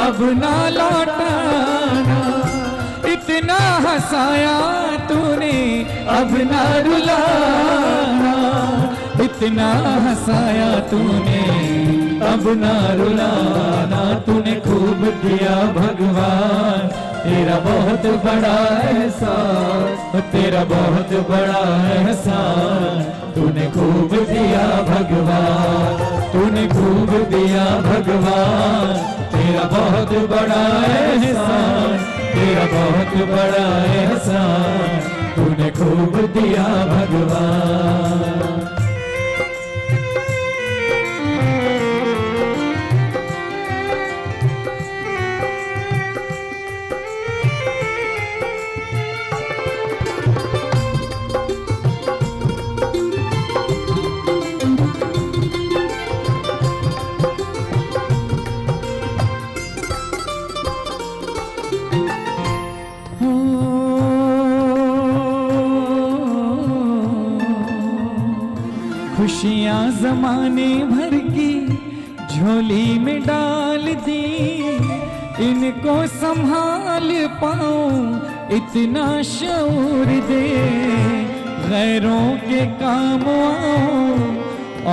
अब ना लौटाना, इतना हंसाया तूने अब ना रुलाना, इतना हंसाया तूने अब ना रुलाना, तूने खूब दिया भगवान, तेरा बहुत बड़ा एहसान, तेरा बहुत बड़ा एहसान, तूने खूब दिया भगवान, तूने खूब दिया भगवान, तेरा बहुत बड़ा एहसान, तेरा बहुत बड़ा एहसान, तूने खूब दिया भगवान। खुशियाँ जमाने भर की झोली में डाल दी, इनको संभाल पाऊं इतना शऊर दे, गैरों के काम आऊं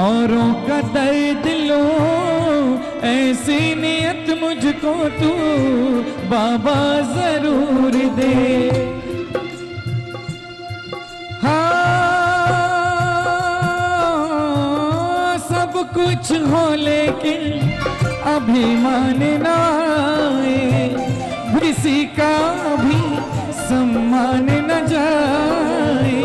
औरों का दर्द लो, ऐसी नियत मुझको तू बाबा जरूर दे। कुछ हो लेकिन अभिमान ना आए, किसी का भी सम्मान न जाए,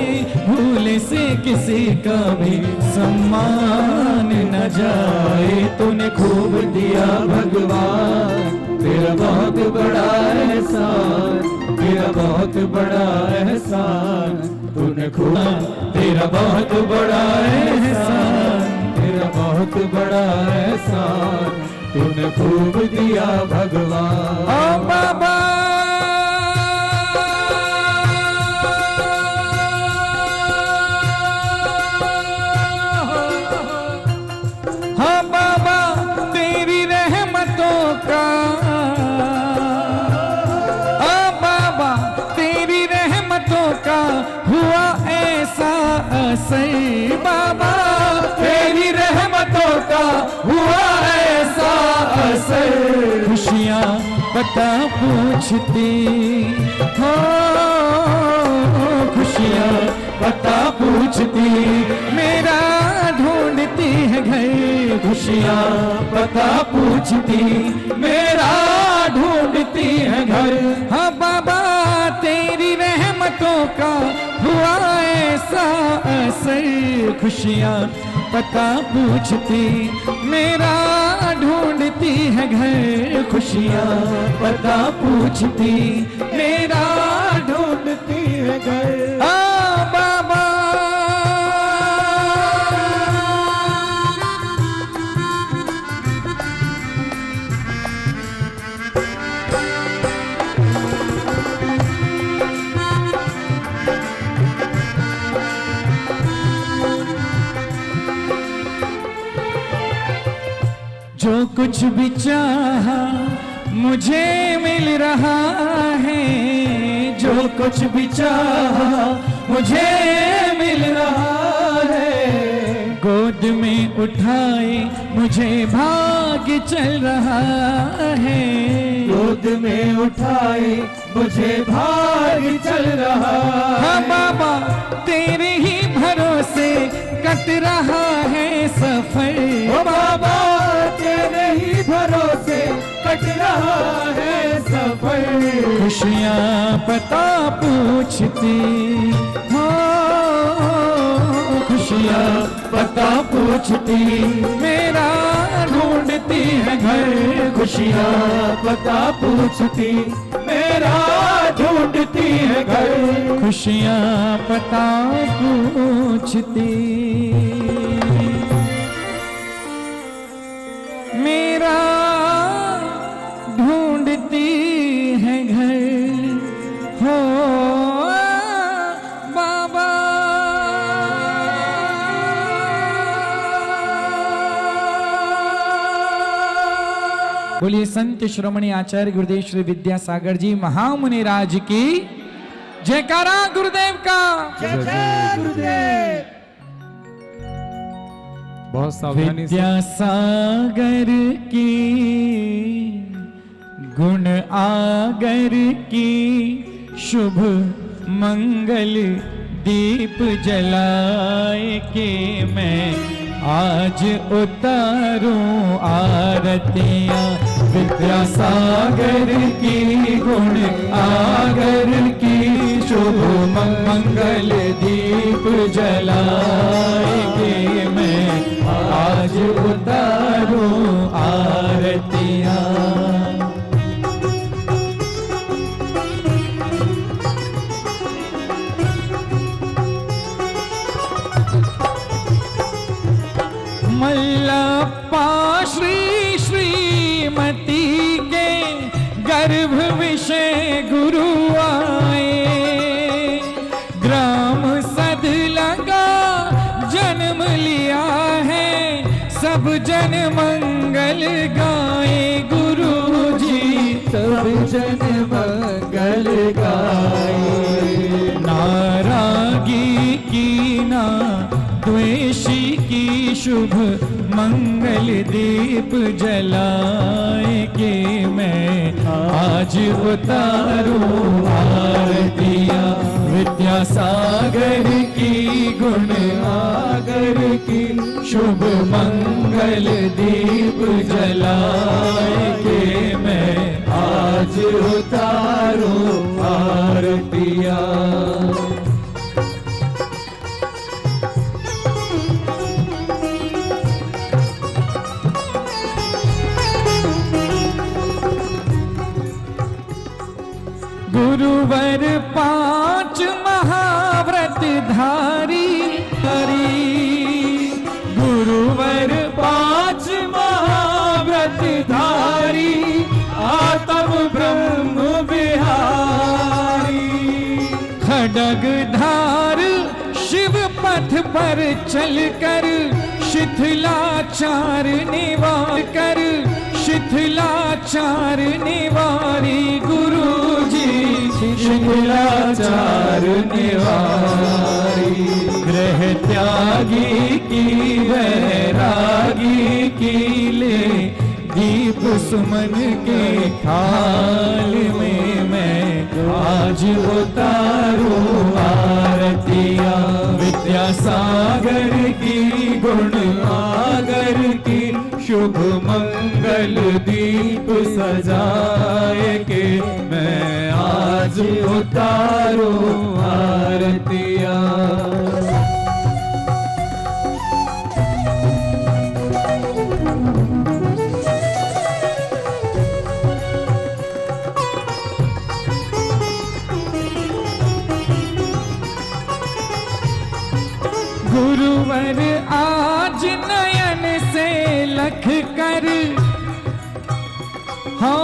भूल से किसी का भी सम्मान न जाए। तूने खूब दिया भगवान, तेरा बहुत बड़ा एहसान, तेरा बहुत बड़ा एहसान, तूने खूब, तेरा बहुत बड़ा एहसान, तेरा बहुत बड़ा एहसान, तूने खूब दिया भगवान। ओ बाबा हाँ बाबा तेरी रहमतों का, ओ बाबा तेरी रहमतों का हुआ ऐसा असर, बाबा तेरी रहमतों का हुआ ऐसा असर, खुशियाँ पता पूछती हो, खुशियाँ पता पूछती, मेरा ढूंढती है घर, खुशियाँ पता पूछती, मेरा ढूंढती है घर। हाँ बाबा तेरी रहमतों का हुआ ऐसा असर, खुशियाँ पता पूछती, मेरा ढूंढती है घर, खुशियाँ पता पूछती, मेरा ढूंढती है घर। आ बाबा जो कुछ भी चाहा मुझे मिल रहा है, जो कुछ भी चाहा मुझे मिल रहा है। गोद में उठाए मुझे भाग चल रहा है, गोद में उठाए मुझे भाग चल रहा हाँ बाबा तेरे ही भरोसे कट रहा है सफर। ओ बाबा तेरे ही भरोसे कट रहा है सफर। खुशियाँ पता पूछती हो, खुशियाँ पता पूछती मेरा ढूंढती है घर। खुशियाँ पता पूछती मेरा ढूंढती है घर। खुशियाँ पता पूछती मेरा ढूंढती है घर हो बाबा। बोलिए संत श्रोमणी आचार्य गुरुदेव श्री विद्यासागर जी महामुनि राज की जयकारा गुरुदेव का। जय गुरुदेव। बहुत सावधानी से विद्यासागर की गुण आगर की शुभ मंगल दीप जलाए के मैं आज उतारूं आरतियां। विद्यासागर की गुण आगर की शुभ मंगल दीप जलाए के मैं आज उतारूं आरतियां। मल्लप्पा श्री श्रीमती के गर्भ विषय गुरु आए। ग्राम सद लगा जन्म लिया है, सब जन मंगल गाए गुरु जी। सब जन मंगल गाए। नारागी की ना द्वेषी की शुभ मंगल दीप जलाए के मैं आज उतारूं आरतियां। विद्यासागर की गुण आगर की शुभ मंगल दीप जलाए के मैं आज उतारूं आरतियां। गुरुवर पांच महाव्रत धारी गुरुवर पांच महाव्रत धारी आत्म ब्रह्म बिहारी। खड्ग धार शिव पथ पर चलकर शिथिलाचार निवार कर, शिथिलाचार निवारी गुरु जी। शिथिलाचार निवारी। ग्रह त्यागी की वैरागी की ले दीप सुमन के थाल में मैं आज उतारूं आरतियां। विद्यासागर की गुण आगर की शुभ मंगल दीप सजाए के मैं आज उतारूं आरतियां। गुरुवर आज नयन से लख कर हो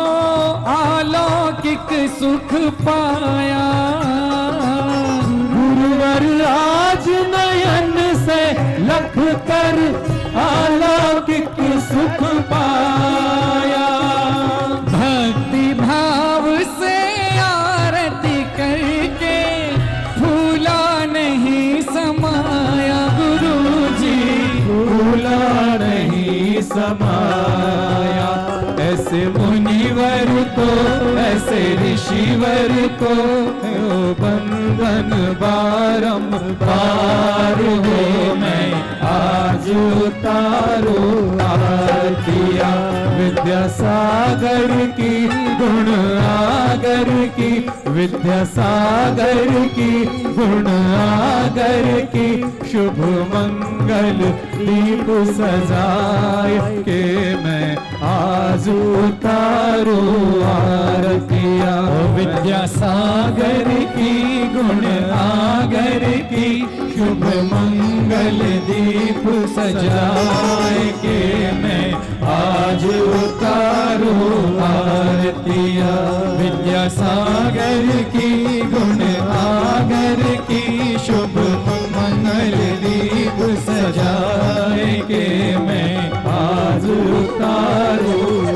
अलौकिक सुख पाया। गुरुवर आज नयन से लख कर अलौकिक सुख पाया। समाया। ऐसे मुनिवर को ऐसे ऋषिवर को हो बंधन बारंबार हो मैं आज उतारो आरतिया। विद्यासागर की गुण आगर की विद्यासागर की गुण आगर की शुभ मंगल दीप सजाए के मैं आज उतारो आरतिया। विद्यासागर की गुण आगर की शुभ मंगल दीप सजाए के मैं आज उतारो आरतिया। विद्यासागर की गुण आगर की शुभ मंगल दीप सजाए के मैं आज उतारो